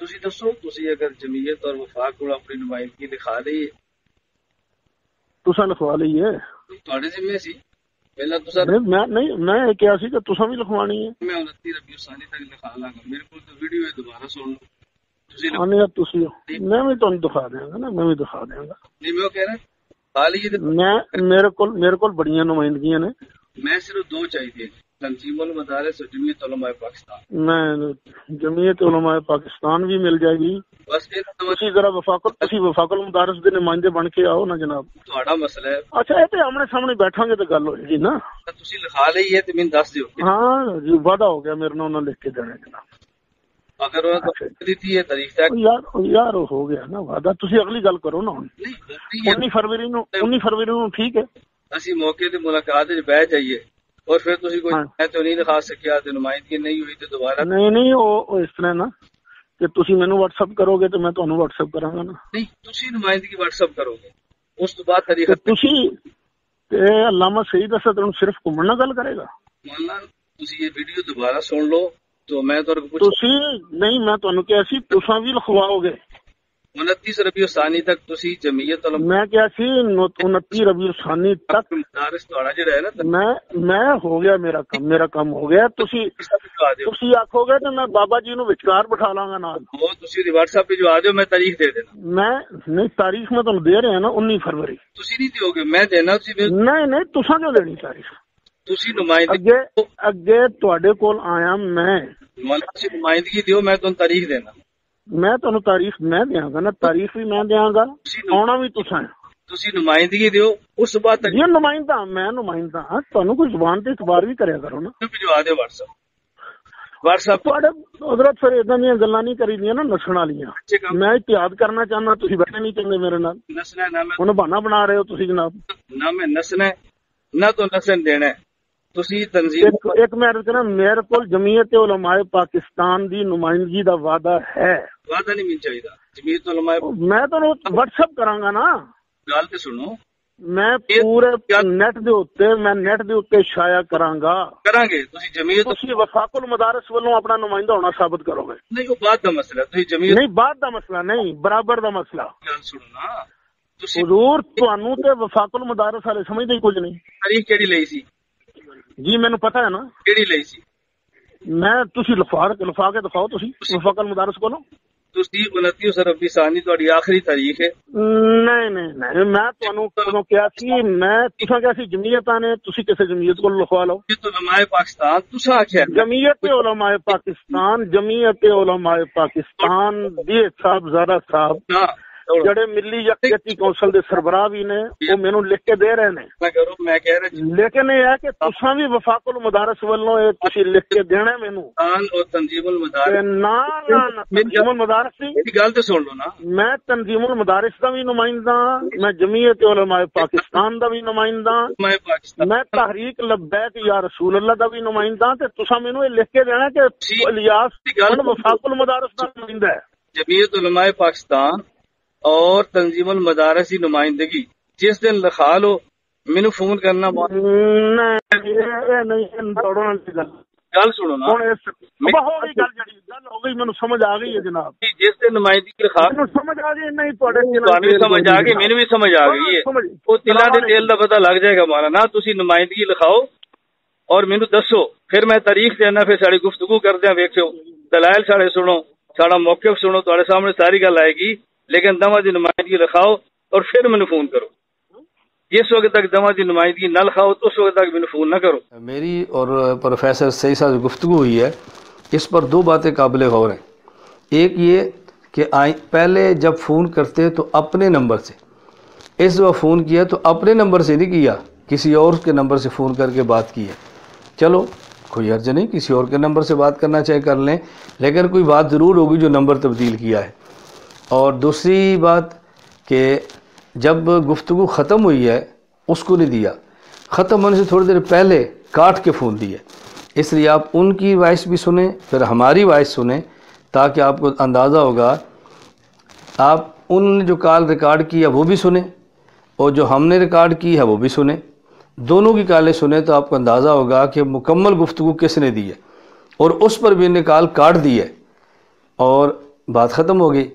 تسی دسو, تسی اگر جمعیت اور وفاق کو اپنی نمائندگی دکھا دئی تساں لکھوا لئی ہے. تواڈے ذمہ سی پہلا تساں میں کیا سی کہ تساں بھی لکھوانی ہے. میں 29 ربیع الثانی تک لکھا لاں گا. میرے کو تو ویڈیو ہے, دوبارہ سن لو. میں بھی تمہیں دکھا دیا گا نا, میں بھی دکھا دیا گا. نہیں میں کہہ رہا خالی میرے کو بڑیاں نمائندگیاں نے. میں صرف 2 چاہیے, تنظیم المدارس اور جمعیت علماء پاکستان. میں جمعیت علماء پاکستان بھی مل جائے گی. بس تسی ذرا وفاق المدارس دے نمائندے بن کے آؤ نا جناب. تہاڈا مسئلہ ہے. اچھا یہ تے آمنے سامنے بیٹھاں گے تو گل ہوئے گی نا. تسی لکھا لئی ہے تے مینوں دس دیو. ہاں جی وعدہ ہو گیا میرے نال, انہوں نے لکھ کے دینا جناب. اگر انہوں نے دیتی ہے تاریخ تک یار ہو گیا نا وعدہ. تسی اگلی گل کرو نا. 19 فروری نو ٹھیک ہے. اسی موقع تے ملاقات وچ بیٹھ جائیے اور پھر تسی کوئی میں تو نہیں دکھا سکیا تے نمائندگی نہیں ہوئی تے دوبارہ نہیں وہ اس طرح نا کہ تسی مینوں واٹس ایپ کرو گے تو میں تانوں واٹس ایپ کراں گا نا. نہیں تسی نمائندگی واٹس ایپ کرو گے, اس تو بعد تاریخ تسی علامہ سعید اسد صرف گھومن نال گل کرے گا. مولانا تسی یہ ویڈیو دوبارہ سن لو تو میں تو تسی نہیں میں تانوں کہیا سی تساں بھی لکھواؤ گے 29 ربیع الثانی تک تسی جمعیت علماء میں کیا سی 29 ربیع الثانی تک مدارس تہاڈا جڑا ہے نا میں ہو گیا میرا کام ہو گیا. تسی آکھو گے تو میں بابا جی نو وچکار بٹھا لاں گا نال. وہ تسی واٹس ایپ پہ جو آ جاؤ, میں تاریخ دے دینا. میں نہیں تاریخ میں تانوں دے رہے ہیں نا 19 فروری. تسی نہیں دیو گے, میں دینا. نہیں تساں کیوں دینی تاریخ. تسی نمائندگی اگے تواڈے کول آیا میں نمائندگی دیو, میں تانوں تاریخ دینا. میں تانوں تاریخ میں دیاں گا نا, تاریخ بھی میں دیاں گا, آنا بھی تساں. تسی نمائندگی دیو اس بعد تک. یہ نمائندہ میں نمائندہ ہاں, تانوں کوئی زبان تے اعتبار بھی کریا کرو نا. بھجوا دے واٹس ایپ. تواڈے حضرت پھر اداں دیاں گلاں نہیں کری دیاں نا نسن والیاں. میں اتحاد کرنا چاہنا, تسی بیٹھے نہیں چاہندے میرے نال. نسنا نہ ہن بہانہ بنا رہے ہو تسی جناب. نہ میں نسنا نہ تو نسن دینا ہے. تسی تنظیم ایک میں عرض کرنا, میرے کول جمعیت علماء پاکستان دی نمائندگی دا وعدہ ہے. وعدہ نہیں مل چاہیے جمعیت علماء. میں تو واٹس ایپ کراں گا نا. گل تے سنو, میں پورے نیٹ دے اوتے شائع کراں گا. کراں گے تسی جمعیت. تسی وفاق المدارس والوں اپنا نمائندہ ہونا ثابت کرو گے. نہیں وہ بات دا مسئلہ, تسی جمعیت نہیں بات دا مسئلہ نہیں, برابر دا مسئلہ. گل سنو نا, حضور تانوں تے وفاق المدارس والے سمجھدے کچھ نہیں. تاریخ کیڑی لئی سی؟ جی مینوں پتہ ہے نا کیڑی لئی سی. میں تسی لفا کے دکھاؤ تسی وفاق المدارس کولوں. تسی 29 ربیع الثانی تہاڈی آخری تاریخ ہے. نہیں میں تانوں کدوں کیا سی, میں تساں کیا سی جمعیتاں نے, تسی کسے جمعیت کول لکھوا لو. جمعیت علماء پاکستان تساں آکھیا. جمعیت علماء پاکستان دی صاحب زادہ صاحب جڑے ملی یکجہتی کونسل دے سربراہ بھی نے, وہ مینوں لکھ کے دے رہے نے. میں کہہ رہا لیکن یہ ہے کہ تساں بھی وفاق المدارس والوں یہ تسی لکھ کے دینا ہے مینوں. اور تنظیم المدارس نہ تنظیم المدارس دی گل تے سن لو نا. میں تنظیم المدارس دا بھی نمائندہ, میں جمعیت علماء پاکستان دا بھی نمائندہ, میں تحریک لبیک یا رسول اللہ دا بھی نمائندہ. تے تساں مینوں یہ لکھ کے دینا کہ الیاس وفاق المدارس دا نمائندہ ہے. جمعیت علماء پاکستان اور تنظیم المدارس کی نمائندگی جس دن لکھا لو, مینوں فون کرنا. گل سنو نا, ہو گئی مینوں سمجھ آ گئی ہے جناب. جس دن نمائندگی لکھا سمجھ آ گئی, نہیں سمجھ آ گئی, مینوں بھی سمجھ آ گئی ہے. وہ تلاں دے تیل دا پتہ لگ جائے گا مانا نا. تسی نمائندگی لکھاؤ اور مینوں دسو, پھر میں تاریخ دینا, پھر ساری گفتگو کردے ویکھو, دلائل سارے سنو, سارا موقف سنو, تہاڈے سامنے ساری گل آئے گی. لیکن دما دی نمائندگی لکھاؤ اور پھر مینوں فون کرو. جس وقت تک دما دی نمائندگی نہ لکھاؤ تو اس وقت تک مینوں فون نہ کرو. میری اور پروفیسر سعید صاحب گفتگو ہوئی ہے, اس پر 2 باتیں قابل غور ہیں. ایک یہ کہ پہلے جب فون کرتے تو اپنے نمبر سے, اس دفعہ فون کیا تو اپنے نمبر سے نہیں کیا، کسی اور کے نمبر سے فون کر کے بات کی ہے۔ چلو کوئی حرج نہیں، کسی اور کے نمبر سے بات کرنا چاہے کر لیں، لیکن کوئی بات ضرور ہوگی جو نمبر تبدیل کیا ہے۔ اور دوسری بات کہ جب گفتگو ختم ہوئی ہے اس کو نہیں دیا، ختم ہونے سے تھوڑی دیر پہلے کاٹ کے فون دیا، اس لیے آپ ان کی وائس بھی سنیں پھر ہماری وائس سنیں تاکہ آپ کو اندازہ ہوگا، آپ ان نے جو کال ریکارڈ کی ہے وہ بھی سنیں اور جو ہم نے ریکارڈ کی ہے وہ بھی سنیں، دونوں کی کالیں سنیں تو آپ کو اندازہ ہوگا کہ مکمل گفتگو کس نے دی ہے، اور اس پر بھی انہیں کال کاٹ دی ہے اور بات ختم ہو گئی۔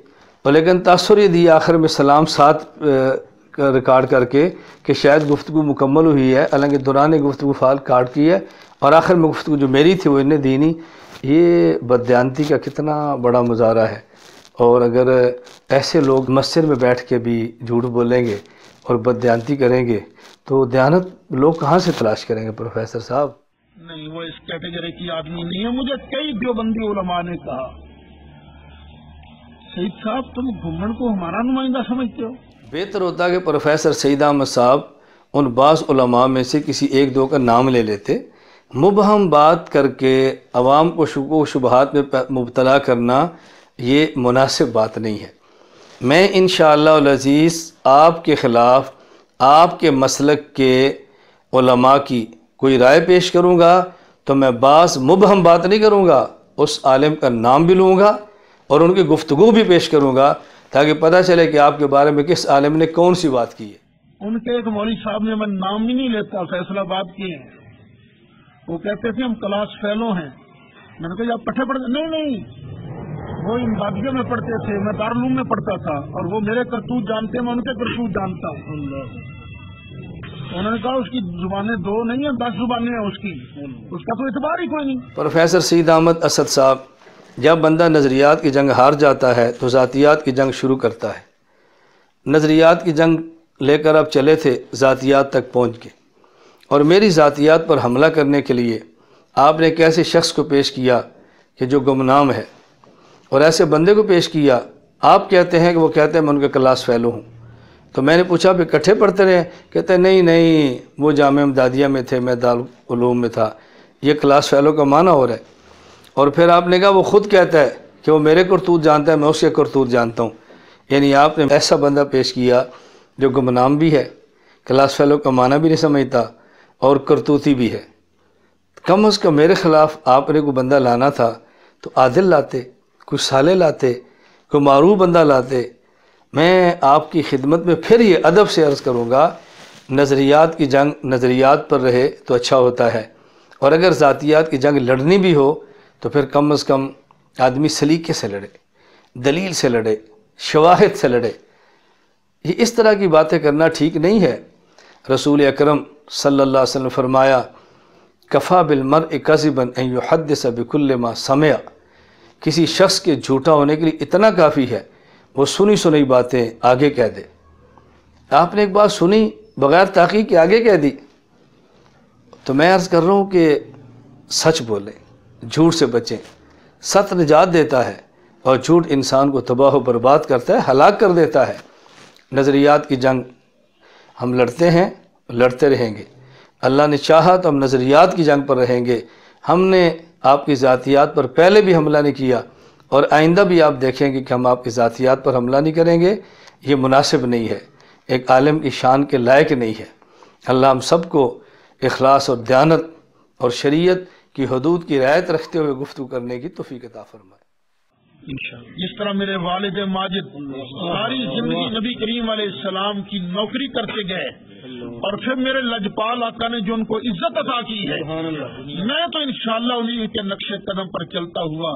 اور لیکن تاثر یہ دیا آخر میں سلام ساتھ ریکارڈ کر کے کہ شاید گفتگو مکمل ہوئی ہے، حالانکہ دوران گفتگو فال کاٹ کی ہے اور آخر میں گفتگو جو میری تھی وہ انہیں دی نہیں۔ یہ بددیانتی کا کتنا بڑا مظاہرہ ہے، اور اگر ایسے لوگ مسجد میں بیٹھ کے بھی جھوٹ بولیں گے اور بددیانتی کریں گے تو دیانت لوگ کہاں سے تلاش کریں گے پروفیسر صاحب؟ نہیں، وہ اس کیٹیگری کی آدمی نہیں ہے۔ مجھے کئی دیوبندی علماء نے کہا، سعید صاحب تم گھمن کو ہمارا نمائندہ سمجھتے ہو؟ بہتر ہوتا کہ پروفیسر سعید احمد صاحب ان بعض علماء میں سے کسی ایک دو کا نام لے لیتے۔ مبہم بات کر کے عوام کو شکوک و شبہات میں مبتلا کرنا یہ مناسب بات نہیں ہے۔ میں انشاءاللہ العزیز آپ کے خلاف آپ کے مسلک کے علماء کی کوئی رائے پیش کروں گا تو میں بعض مبہم بات نہیں کروں گا، اس عالم کا نام بھی لوں گا اور ان کی گفتگو بھی پیش کروں گا تاکہ پتہ چلے کہ آپ کے بارے میں کس عالم نے کون سی بات کی ہے۔ ان کے ایک مولوی صاحب نے، میں نام ہی نہیں لیتا، فیصلہ آباد کے ہیں، وہ کہتے تھے ہم کلاس فیلو ہیں۔ میں نے کہا آپ پٹھے پڑھتے؟ نہیں، وہ امدادیہ میں پڑھتے تھے، میں دارالعلوم میں پڑھتا تھا، اور وہ میرے کرتوت جانتے ہیں، میں ان کے کرتوت جانتا ہوں۔ انہوں نے کہا اس کی زبانیں دو نہیں ہیں، 10 زبانیں ہیں اس کی، اس کا تو اعتبار ہی کوئی نہیں۔ پروفیسر سعید احمد اسد صاحب، جب بندہ نظریات کی جنگ ہار جاتا ہے تو ذاتیات کی جنگ شروع کرتا ہے۔ نظریات کی جنگ لے کر اب چلے تھے ذاتیات تک پہنچ گئے، اور میری ذاتیات پر حملہ کرنے کے لیے آپ نے ایک ایسے شخص کو پیش کیا کہ جو گمنام ہے، اور ایسے بندے کو پیش کیا، آپ کہتے ہیں کہ وہ کہتے ہیں میں ان کا کلاس فیلو ہوں۔ تو میں نے پوچھا پھر اکٹھے پڑھتے رہے؟ کہتے ہیں نہیں، وہ جامعہ امدادیہ میں تھے، میں دارالعلوم میں تھا، یہ کلاس فیلو کا معنی ہو رہا ہے۔ اور پھر آپ نے کہا وہ خود کہتا ہے کہ وہ میرے کرتوت جانتا ہے، میں اس کے کرتوت جانتا ہوں، یعنی آپ نے ایسا بندہ پیش کیا جو گمنام بھی ہے، کلاس فیلو کا معنی بھی نہیں سمجھتا اور کرتوتی بھی ہے۔ کم از کم میرے خلاف آپ نے کوئی بندہ لانا تھا تو عادل لاتے، کوئی صالح لاتے، کوئی معروف بندہ لاتے۔ میں آپ کی خدمت میں پھر یہ ادب سے عرض کروں گا، نظریات کی جنگ نظریات پر رہے تو اچھا ہوتا ہے، اور اگر ذاتیات کی جنگ لڑنی بھی ہو تو پھر کم از کم آدمی سلیقے سے لڑے، دلیل سے لڑے، شواہد سے لڑے۔ یہ اس طرح کی باتیں کرنا ٹھیک نہیں ہے۔ رسول اکرم صلی اللہ علیہ وسلم نے فرمایا، کفا بالمرء کذبا ان یحدث بکل ما سمع، کسی شخص کے جھوٹا ہونے کے لیے اتنا کافی ہے وہ سنی سنی باتیں آگے کہہ دے۔ آپ نے ایک بات سنی بغیر تحقیق کے آگے کہہ دی، تو میں عرض کر رہا ہوں کہ سچ بولیں، جھوٹ سے بچیں۔ سچ نجات دیتا ہے اور جھوٹ انسان کو تباہ و برباد کرتا ہے، ہلاک کر دیتا ہے۔ نظریات کی جنگ ہم لڑتے ہیں، لڑتے رہیں گے۔ اللہ نے چاہا تو ہم نظریات کی جنگ پر رہیں گے۔ ہم نے آپ کی ذاتیات پر پہلے بھی حملہ نہیں کیا، اور آئندہ بھی آپ دیکھیں گے کہ ہم آپ کی ذاتیات پر حملہ نہیں کریں گے۔ یہ مناسب نہیں ہے، ایک عالم کی شان کے لائق نہیں ہے۔ اللہ ہم سب کو اخلاص اور دیانت اور شریعت کی حدود کی رعایت رکھتے ہوئے گفتگو کرنے کی توفیق عطا فرمائے۔ انشاءاللہ۔ جس طرح میرے والد ماجد ساری زندگی نبی کریم علیہ السلام کی نوکری کرتے گئے، اور پھر میرے لجپال آقا نے جو ان کو عزت عطا کی ہے، میں تو انشاءاللہ انہی کے نقش قدم پر چلتا ہوا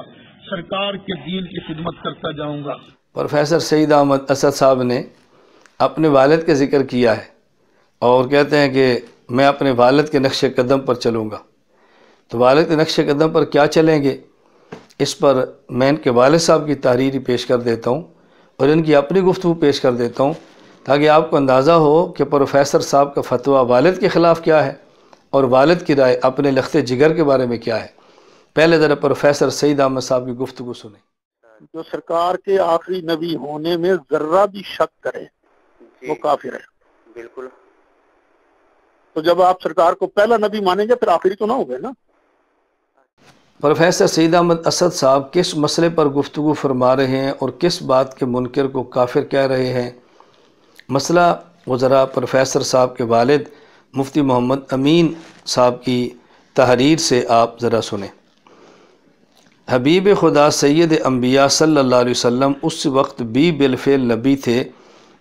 سرکار کے دین کی خدمت کرتا جاؤں گا۔ پروفیسر سعید احمد اسد صاحب نے اپنے والد کا ذکر کیا ہے اور کہتے ہیں کہ میں اپنے والد کے نقش قدم پر چلوں گا۔ تو والد کے نقش قدم پر کیا چلیں گے، اس پر میں ان کے والد صاحب کی تحریری پیش کر دیتا ہوں اور ان کی اپنی گفتگو پیش کر دیتا ہوں تاکہ آپ کو اندازہ ہو کہ پروفیسر صاحب کا فتویٰ والد کے خلاف کیا ہے اور والد کی رائے اپنے لخت جگر کے بارے میں کیا ہے۔ پہلے ذرا پروفیسر سعید احمد صاحب کی گفتگو سنیں۔ جو سرکار کے آخری نبی ہونے میں ذرہ بھی شک کرے وہ کافر ہے۔ بالکل. تو جب آپ سرکار کو پہلا نبی مانیں گے پھر آخری تو نہ ہو گئے نا. پروفیسر سعید احمد اسد صاحب کس مسئلے پر گفتگو فرما رہے ہیں اور کس بات کے منکر کو کافر کہہ رہے ہیں؟ مسئلہ وہ ذرا پروفیسر صاحب کے والد مفتی محمد امین صاحب کی تحریر سے آپ ذرا سنیں. حبیب خدا سید انبیاء صلی اللہ علیہ وسلم اس وقت بھی بالفعل نبی تھے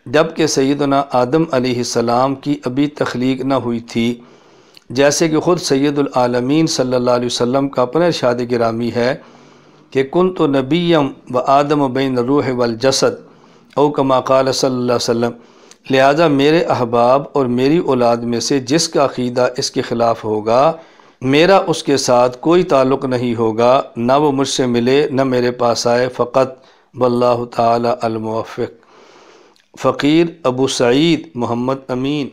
جب کہ سیدنا آدم علیہ السلام کی ابھی تخلیق نہ ہوئی تھی، جیسے کہ خود سید العالمین صلی اللہ علیہ وسلم کا اپنا ارشاد گرامی ہے کہ کنت نبیم و آدم بین الروح والجسد او کما قال صلی اللہ علیہ وسلم. لہذا میرے احباب اور میری اولاد میں سے جس کا عقیدہ اس کے خلاف ہوگا میرا اس کے ساتھ کوئی تعلق نہیں ہوگا، نہ وہ مجھ سے ملے نہ میرے پاس آئے. فقط واللہ تعالی الموفق. فقیر ابو سعید محمد امین.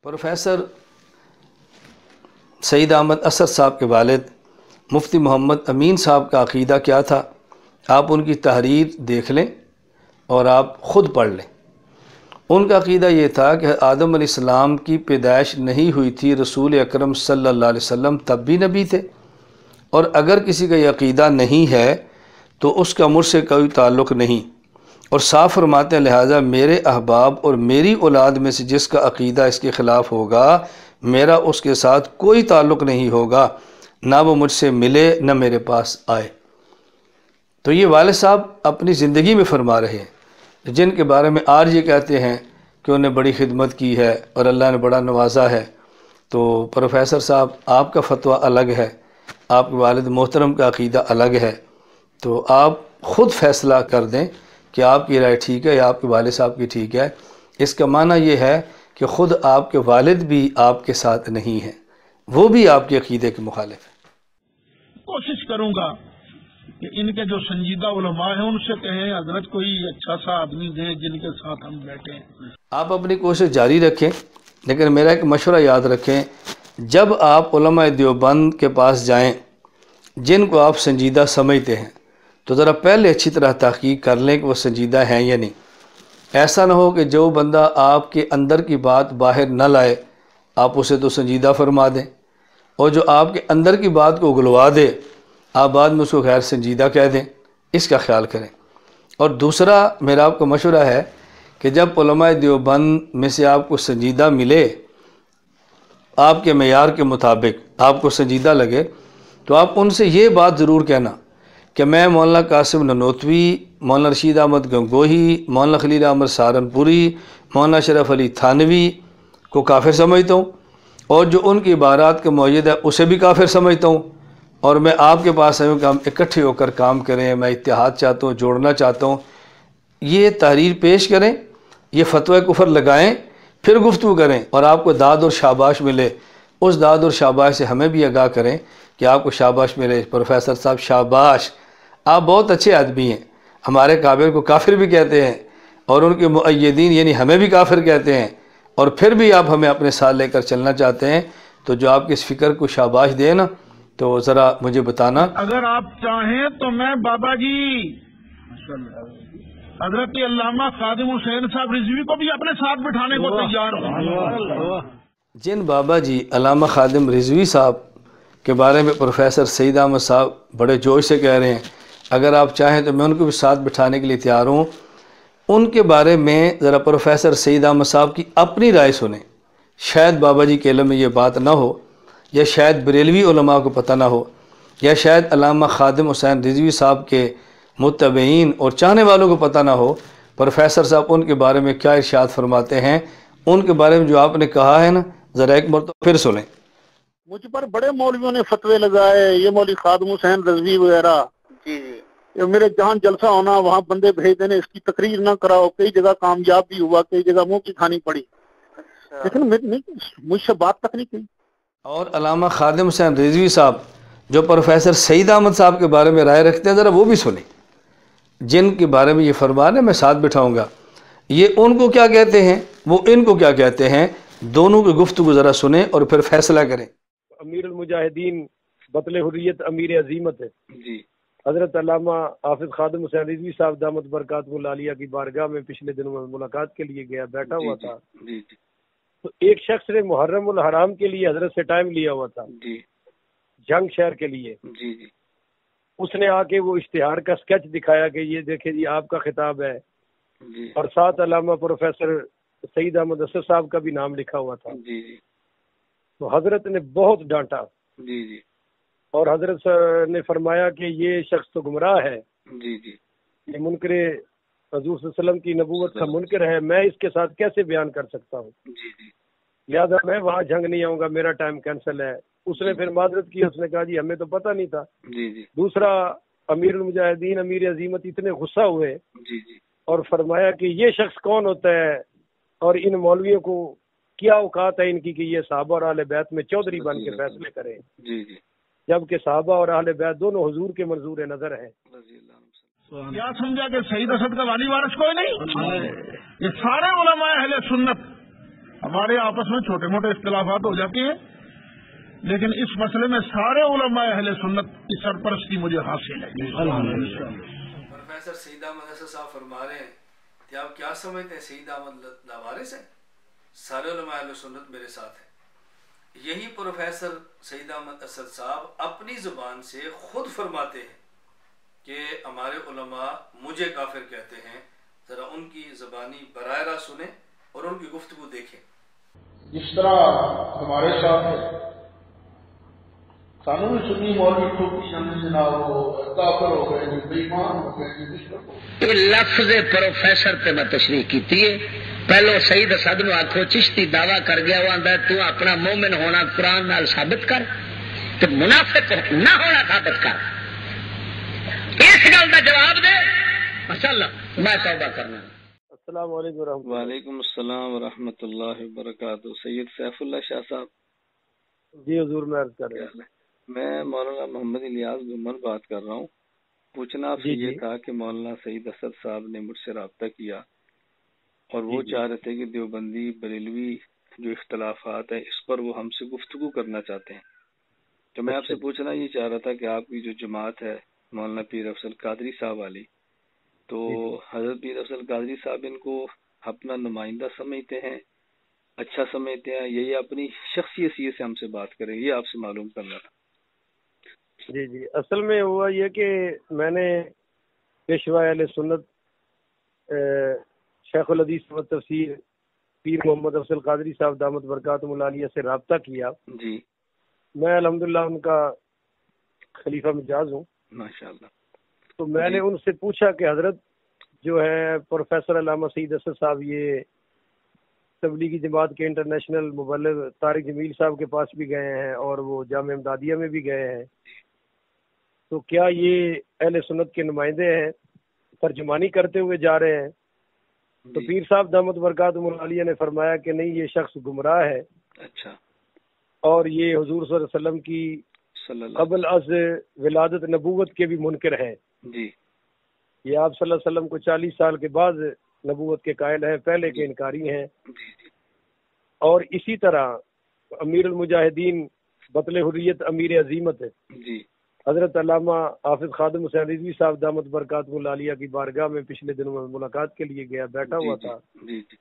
پروفیسر سعید احمد اسد صاحب کے والد مفتی محمد امین صاحب کا عقیدہ کیا تھا؟ آپ ان کی تحریر دیکھ لیں اور آپ خود پڑھ لیں. ان کا عقیدہ یہ تھا کہ آدم علیہ السلام کی پیدائش نہیں ہوئی تھی، رسول اکرم صلی اللہ علیہ وسلم تب بھی نبی تھے، اور اگر کسی کا یہ عقیدہ نہیں ہے تو اس کا مجھ سے کوئی تعلق نہیں. اور صاف فرماتے ہیں لہٰذا میرے احباب اور میری اولاد میں سے جس کا عقیدہ اس کے خلاف ہوگا میرا اس کے ساتھ کوئی تعلق نہیں ہوگا، نہ وہ مجھ سے ملے نہ میرے پاس آئے. تو یہ والد صاحب اپنی زندگی میں فرما رہے ہیں، جن کے بارے میں آج یہ کہتے ہیں کہ انہیں بڑی خدمت کی ہے اور اللہ نے بڑا نوازا ہے. تو پروفیسر صاحب آپ کا فتویٰ الگ ہے، آپ کے والد محترم کا عقیدہ الگ ہے، تو آپ خود فیصلہ کر دیں کہ آپ کی رائے ٹھیک ہے یا آپ کے والد صاحب کی ٹھیک ہے. اس کا معنی یہ ہے کہ خود آپ کے والد بھی آپ کے ساتھ نہیں ہیں، وہ بھی آپ کے عقیدے کے مخالف ہیں. کوشش کروں گا کہ ان کے جو سنجیدہ علماء ہیں ان سے کہیں حضرت کوئی اچھا سا آدمی دیں جن کے ساتھ ہم بیٹھیں. آپ اپنی کوشش جاری رکھیں، لیکن میرا ایک مشورہ یاد رکھیں، جب آپ علماء دیوبند کے پاس جائیں جن کو آپ سنجیدہ سمجھتے ہیں تو ذرا پہلے اچھی طرح تحقیق کر لیں کہ وہ سنجیدہ ہیں یا نہیں. ایسا نہ ہو کہ جو بندہ آپ کے اندر کی بات باہر نہ لائے آپ اسے تو سنجیدہ فرما دیں، اور جو آپ کے اندر کی بات کو اگلوا دے آپ بعد میں اس کو غیر سنجیدہ کہہ دیں. اس کا خیال کریں. اور دوسرا میرا آپ کو مشورہ ہے کہ جب علماء دیوبند میں سے آپ کو سنجیدہ ملے، آپ کے معیار کے مطابق آپ کو سنجیدہ لگے، تو آپ ان سے یہ بات ضرور کہنا کہ میں مولانا قاسم ننوتوی، مولانا رشید احمد گنگوہی، مولانا خلیل احمد سہارنپوری، مولانا اشرف علی تھانوی کو کافر سمجھتا ہوں، اور جو ان کی عبارات کا مؤید ہے اسے بھی کافر سمجھتا ہوں، اور میں آپ کے پاس آیا ہوں کہ ہم اکٹھے ہو کر کام کریں، میں اتحاد چاہتا ہوں، جوڑنا چاہتا ہوں. یہ تحریر پیش کریں، یہ فتوی کفر لگائیں، پھر گفتگو کریں اور آپ کو داد اور شاباش ملے. اس داد اور شاباش سے ہمیں بھی آگاہ کریں کہ آپ کو شاباش ملے. پروفیسر صاحب شاباش، آپ بہت اچھے آدمی ہیں. ہمارے کابر کو کافر بھی کہتے ہیں اور ان کے مؤیدین یعنی ہمیں بھی کافر کہتے ہیں، اور پھر بھی آپ ہمیں اپنے ساتھ لے کر چلنا چاہتے ہیں. تو جو آپ کی اس فکر کو شاباش دے نا تو ذرا مجھے بتانا. اگر آپ چاہیں تو میں بابا جی حضرت علامہ خادم حسین صاحب رضوی کو بھی اپنے ساتھ بٹھانے کو تیار ہوں. جن بابا جی علامہ خادم رضوی صاحب کے بارے میں پروفیسر سعید احمد صاحب بڑے جوش سے کہہ رہے ہیں، اگر آپ چاہیں تو میں ان کو بھی ساتھ بٹھانے کے لیے تیار ہوں. ان کے بارے میں ذرا پروفیسر سعید احمد صاحب کی اپنی رائے سنیں. شاید بابا جی کے علم میں یہ بات نہ ہو، یا شاید بریلوی علماء کو پتہ نہ ہو، یا شاید علامہ خادم حسین رضوی صاحب کے متبعین اور چاہنے والوں کو پتہ نہ ہو. پروفیسر صاحب ان کے بارے میں کیا ارشاد فرماتے ہیں، ان کے بارے میں جو آپ نے کہا ہے نا ذرا ایک مرتبہ پھر سنیں. مجھ پر بڑے مولویوں نے فتوے لگائے، یہ مولوی خادم حسین رضوی وغیرہ، جی جی یہ میرے جہاں جلسہ ہونا وہاں بندے بھیج دینے، اس کی تقریر نہ کراؤ. کئی جگہ کامیاب بھی ہوا، کئی جگہ منہ کی کھانی پڑی، لیکن مجھ سے بات تک نہیں کی. اور علامہ خادم حسین رضوی صاحب جو پروفیسر سعید احمد صاحب کے بارے میں رائے رکھتے ہیں ذرا وہ بھی سنیں. جن کے بارے میں یہ فرمان ہے میں ساتھ بٹھاؤں گا، یہ ان کو کیا کہتے ہیں، وہ ان کو کیا کہتے ہیں، دونوں کی گفتگو ذرا سنیں اور پھر فیصلہ کریں. امیر المجاہدین بطل حریت امیر عظیمت جی حضرت علامہ حافظ خادم حسین رضوی صاحب دامت برکاتہ العالیہ کی بارگاہ میں پچھلے دنوں میں ملاقات کے لیے گیا، بیٹھا ہوا تھا، جی جی تو ایک شخص نے محرم الحرام کے لیے حضرت سے ٹائم لیا ہوا تھا، جی جنگ شہر کے لیے. جی جی اس نے آ کے وہ اشتہار کا سکیچ دکھایا کہ یہ دیکھیں جی آپ کا خطاب ہے، جی اور ساتھ علامہ پروفیسر سعید احمد اسد صاحب کا بھی نام لکھا ہوا تھا. جی جی تو حضرت نے بہت ڈانٹا، جی جی اور حضرت نے فرمایا کہ یہ شخص تو گمراہ ہے، جی جی یہ منکر حضور صلی اللہ علیہ وسلم کی نبوت کا منکر ہے، میں اس کے ساتھ کیسے بیان کر سکتا ہوں، جی جی لہٰذا میں وہاں جنگ نہیں آؤں گا، میرا ٹائم کینسل ہے. اس نے پھر معذرت کی، اس نے کہا جی ہمیں تو پتہ نہیں تھا. جی جی دوسرا امیر المجاہدین امیر عظیمت اتنے غصہ ہوئے جی جی اور فرمایا کہ یہ شخص کون ہوتا ہے اور ان مولویوں کو کیا اوقات ہے ان کی کہ یہ صحابہ اور اہل بیت میں چودھری بن کے فیصلے کریں، جی جی جبکہ صحابہ اور اہل بیت دونوں حضور کے منظور نظر ہیں. رضی اللہ عنہ. کیا سمجھا کہ سعید اسد کا والی وارث کوئی نہیں؟ یہ سارے علماء اہل سنت، ہمارے آپس میں چھوٹے موٹے اختلافات ہو جاتے ہیں، لیکن اس مسئلے میں سارے علماء اہل سنت کی سرپرستی مجھے حاصل ہے. پروفیسر سعید احمد اسد صاحب فرما رہے ہیں کہ آپ کیا سمجھتے ہیں سعید احمد لاوارث ہیں؟ سارے علماء اہل سنت میرے ساتھ ہیں. یہی پروفیسر سعید احمد اسد صاحب اپنی زبان سے خود فرماتے ہیں کہ ہمارے علماء مجھے کافر کہتے ہیں. ذرا ان کی زبانی براہ راست سنیں اور ان کی گفتگو دیکھیں. جس طرح ہمارے ساتھ قانونی سنی مولوی ٹوپی جانے جناب وہ کافر ہو گئے جو بے ایمان ہو گئے جو مشرک ہو گئے. لفظ پروفیسر تے میں تشریح کی ہے. پہلو سعید اسد نو آخو چشتی دعویٰ کر گیا وہ آندا تو اپنا مومن ہونا قرآن نال ثابت کر تے منافق نہ ہونا ثابت کر. اس گل کا جواب دے ماشاءاللہ میں توبہ کرنا. السلام علیکم ورحمۃ اللہ. وعلیکم السلام ورحمۃ اللہ وبرکاتہ. سید سیف اللہ شاہ صاحب. جی حضور میں عرض کر رہا ہوں. میں مولانا محمد الیاس گمن بات کر رہا ہوں. پوچھنا آپ سے یہ تھا کہ مولانا سعید اسد صاحب نے مجھ سے رابطہ کیا اور وہ چاہ رہے تھے کہ دیوبندی بریلوی جو اختلافات ہیں اس پر وہ ہم سے گفتگو کرنا چاہتے ہیں. تو میں آپ سے پوچھنا یہ چاہ رہا تھا کہ آپ کی جو جماعت ہے مولانا پیر افضل قادری صاحب والی، تو حضرت پیر افضل قادری صاحب ان کو اپنا نمائندہ سمجھتے ہیں، اچھا سمجھتے ہیں، یہی اپنی شخصی حیثیت سے ہم سے بات کریں، یہ آپ سے معلوم کرنا تھا. جی جی اصل میں ہوا یہ کہ میں نے پیشوا اہل سنت شیخ الحدیث و تفسیر پیر محمد افضل قادری صاحب دامت برکاتہ العالیہ سے رابطہ کیا. جی میں الحمدللہ ان کا خلیفہ مجاز ہوں ماشاءاللہ. تو میں نے ان سے پوچھا کہ حضرت جو ہے پروفیسر علامہ سعید اسد صاحب یہ تبلیغی جماعت کے انٹرنیشنل مبلغ طارق جمیل صاحب کے پاس بھی گئے ہیں اور وہ جامعہ امدادیہ میں بھی گئے ہیں، تو کیا یہ اہل سنت کے نمائندے ہیں، ترجمانی کرتے ہوئے جا رہے ہیں؟ تو پیر صاحب دامت برکاتہ العالیہ نے فرمایا کہ نہیں، یہ شخص گمراہ ہے. اچھا. اور یہ حضور صلی اللہ علیہ وسلم کی قبل از ولادت نبوت کے بھی منکر ہیں. جی. یہ آپ صلی اللہ علیہ وسلم کو 40 سال کے بعد نبوت کے قائل ہیں، پہلے کے انکاری ہیں. اور اسی طرح امیر المجاہدین بطل حریت امیر عظیمت جی حضرت علامہ حافظ خادم حسین رضوی صاحب دامت برکاتہ العالیہ کی بارگاہ میں پچھلے دنوں میں ملاقات کے لیے گیا، بیٹھا ہوا تھا. جی جی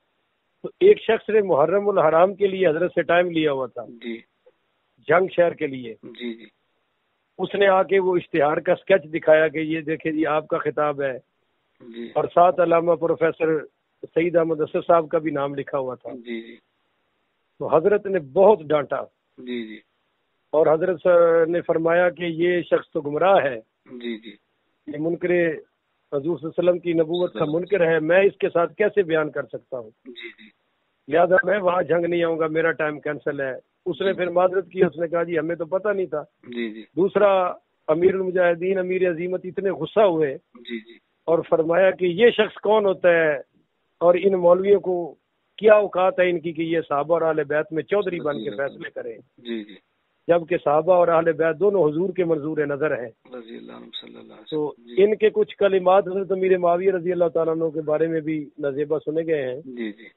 تو ایک شخص نے محرم الحرام کے لیے حضرت سے ٹائم لیا ہوا تھا، جی جنگ شہر کے لیے. جی جی اس نے آ کے وہ اشتہار کا سکیچ دکھایا کہ یہ دیکھیں جی آپ کا خطاب ہے، جی اور ساتھ علامہ پروفیسر سعید احمد اسد صاحب کا بھی نام لکھا ہوا تھا. جی جی تو حضرت نے بہت ڈانٹا، جی جی اور حضرت نے فرمایا کہ یہ شخص تو گمراہ ہے، جی جی یہ منکر حضور صلی اللہ علیہ وسلم کی نبوت کا منکر ہے، میں اس کے ساتھ کیسے بیان کر سکتا ہوں، جی جی لہٰذا میں وہاں جنگ نہیں آؤں گا، میرا ٹائم کینسل ہے. اس نے پھر معذرت کی، اس نے کہا جی ہمیں تو پتہ نہیں تھا. جی جی دوسرا امیر المجاہدین امیر عظیمت اتنے غصہ ہوئے جی جی اور فرمایا کہ یہ شخص کون ہوتا ہے اور ان مولویوں کو کیا اوقات ہے ان کی کہ یہ صحابہ اور اہل بیت میں چودھری بن کے فیصلے کریں، جی جی جبکہ صحابہ اور اہل بیت دونوں حضور کے منظور نظر ہیں. رضی اللہ عنہ صلی اللہ علیہ تو وسلم. ان کے کچھ کلمات حضرت امیر معاویہ رضی اللہ تعالیٰ عنہ کے بارے میں بھی نازیبہ سنے گئے ہیں. جی جی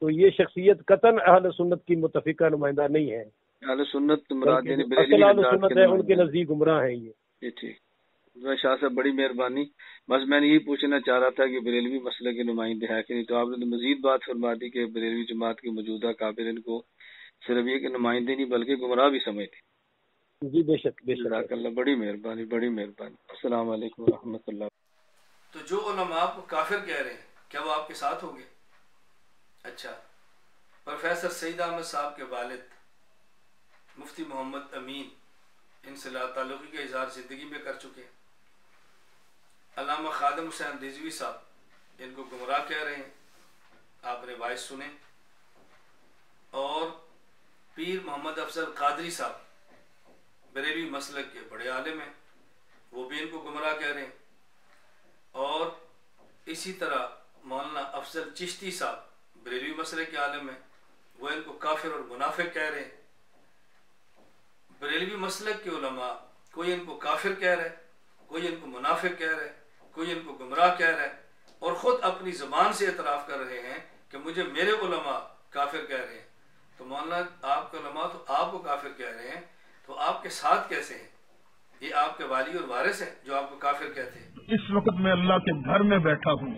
تو یہ شخصیت قطعاً اہل سنت کی متفقہ نمائندہ نہیں ہے. اہل سنت مراد یعنی اصل اہل سنت ہے، ان کے نزدیک گمراہ ہیں یہ ٹھیک۔ شاہ صاحب بڑی مہربانی، بس میں نے یہی پوچھنا چاہ رہا تھا کہ بریلوی مسئلے کے نمائندے ہے کہ نہیں، تو آپ نے تو مزید بات فرما دی کہ بریلوی جماعت کے موجودہ کابرین کو صرف یہ کہ نمائندے نہیں بلکہ گمراہ بھی سمجھتے۔ جی بے شک بے شک، جزاک اللہ، بڑی مہربانی بڑی مہربانی۔ السلام علیکم ورحمۃ اللہ۔ تو جو علماء آپ کو کافر کہہ رہے ہیں کیا وہ آپ کے ساتھ ہوں گے؟ اچھا، پروفیسر سعید احمد صاحب کے والد مفتی محمد امین ان سے لا تعلقی کا اظہار زندگی میں کر چکے ہیں۔ علامہ خادم حسین رضوی صاحب ان کو گمراہ کہہ رہے ہیں، آپ نے وائس سنے۔ اور پیر محمد افضل قادری صاحب بریلوی مسلک کے بڑے عالم ہیں، وہ بھی ان کو گمراہ کہہ رہے ہیں۔ اور اسی طرح مولانا افضل چشتی صاحب بریلوی مسلک کے عالم ہیں، وہ ان کو کافر اور منافق کہہ رہے ہیں۔ بریلوی مسلک کے علماء کوئی ان کو کافر کہہ رہے، کوئی ان کو منافق کہہ رہے، کوئی ان کو گمراہ کہہ رہے، اور خود اپنی زبان سے اعتراف کر رہے ہیں کہ مجھے میرے علماء کافر کہہ رہے ہیں۔ تو مولانا آپ کے علماء تو آپ کو کافر کہہ رہے ہیں، تو آپ کے ساتھ کیسے ہیں؟ یہ آپ کے والی اور وارث ہیں جو آپ کو کافر کہتے ہیں۔ اس وقت میں اللہ کے گھر میں بیٹھا ہوں۔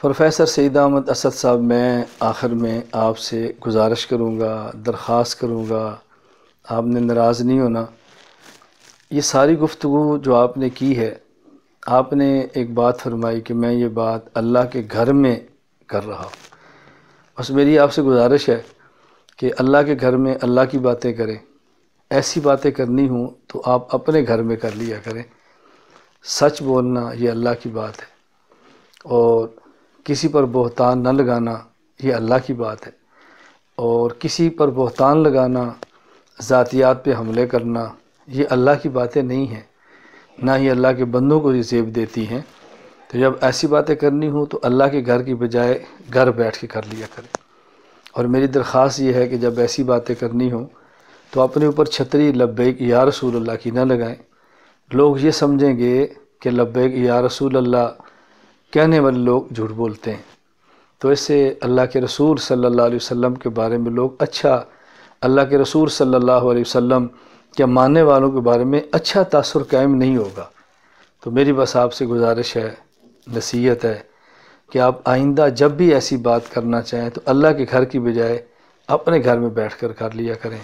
پروفیسر سعید احمد اسد صاحب، میں آخر میں آپ سے گزارش کروں گا، درخواست کروں گا، آپ نے ناراض نہیں ہونا۔ یہ ساری گفتگو جو آپ نے کی ہے، آپ نے ایک بات فرمائی کہ میں یہ بات اللہ کے گھر میں کر رہا ہوں۔ بس میری آپ سے گزارش ہے کہ اللہ کے گھر میں اللہ کی باتیں کریں، ایسی باتیں کرنی ہوں تو آپ اپنے گھر میں کر لیا کریں۔ سچ بولنا یہ اللہ کی بات ہے، اور کسی پر بہتان نہ لگانا یہ اللہ کی بات ہے، اور کسی پر بہتان لگانا، ذاتیات پہ حملے کرنا، یہ اللہ کی باتیں نہیں ہیں، نہ ہی اللہ کے بندوں کو یہ زیب دیتی ہیں۔ تو جب ایسی باتیں کرنی ہوں تو اللہ کے گھر کی بجائے گھر بیٹھ کے کر لیا کریں۔ اور میری درخواست یہ ہے کہ جب ایسی باتیں کرنی ہوں تو اپنے اوپر چھتری لبیک یا رسول اللہ کی نہ لگائیں۔ لوگ یہ سمجھیں گے کہ لبیک یا رسول اللہ کہنے والے لوگ جھوٹ بولتے ہیں، تو اس سے اللہ کے رسول صلی اللہ علیہ وسلم کے بارے میں لوگ اچھا، اللہ کے رسول صلی اللہ علیہ وسلم کے ماننے والوں کے بارے میں اچھا تاثر قائم نہیں ہوگا۔ تو میری بس آپ سے گزارش ہے، نصیحت ہے کہ آپ آئندہ جب بھی ایسی بات کرنا چاہیں تو اللہ کے گھر کی بجائے اپنے گھر میں بیٹھ کر کر لیا کریں۔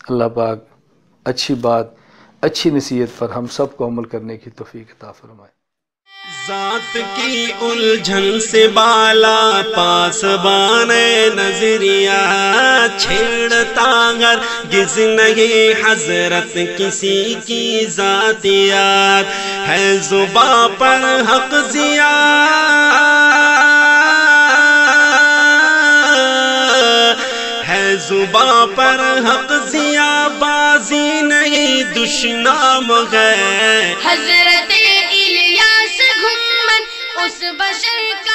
اللہ پاک اچھی بات، اچھی نصیحت پر ہم سب کو عمل کرنے کی توفیق عطا فرمائے۔ ذات کی الجھن سے بالا پاسبان نظریہ چھیڑتا ہرگز نہیں حضرت کسی کی ذاتیات، ہے زباں پر حق ضیا ہے زباں پر حق ضیا، بازی نہیں دشنام ہے حضرت الیاس گھمن اس بشر کا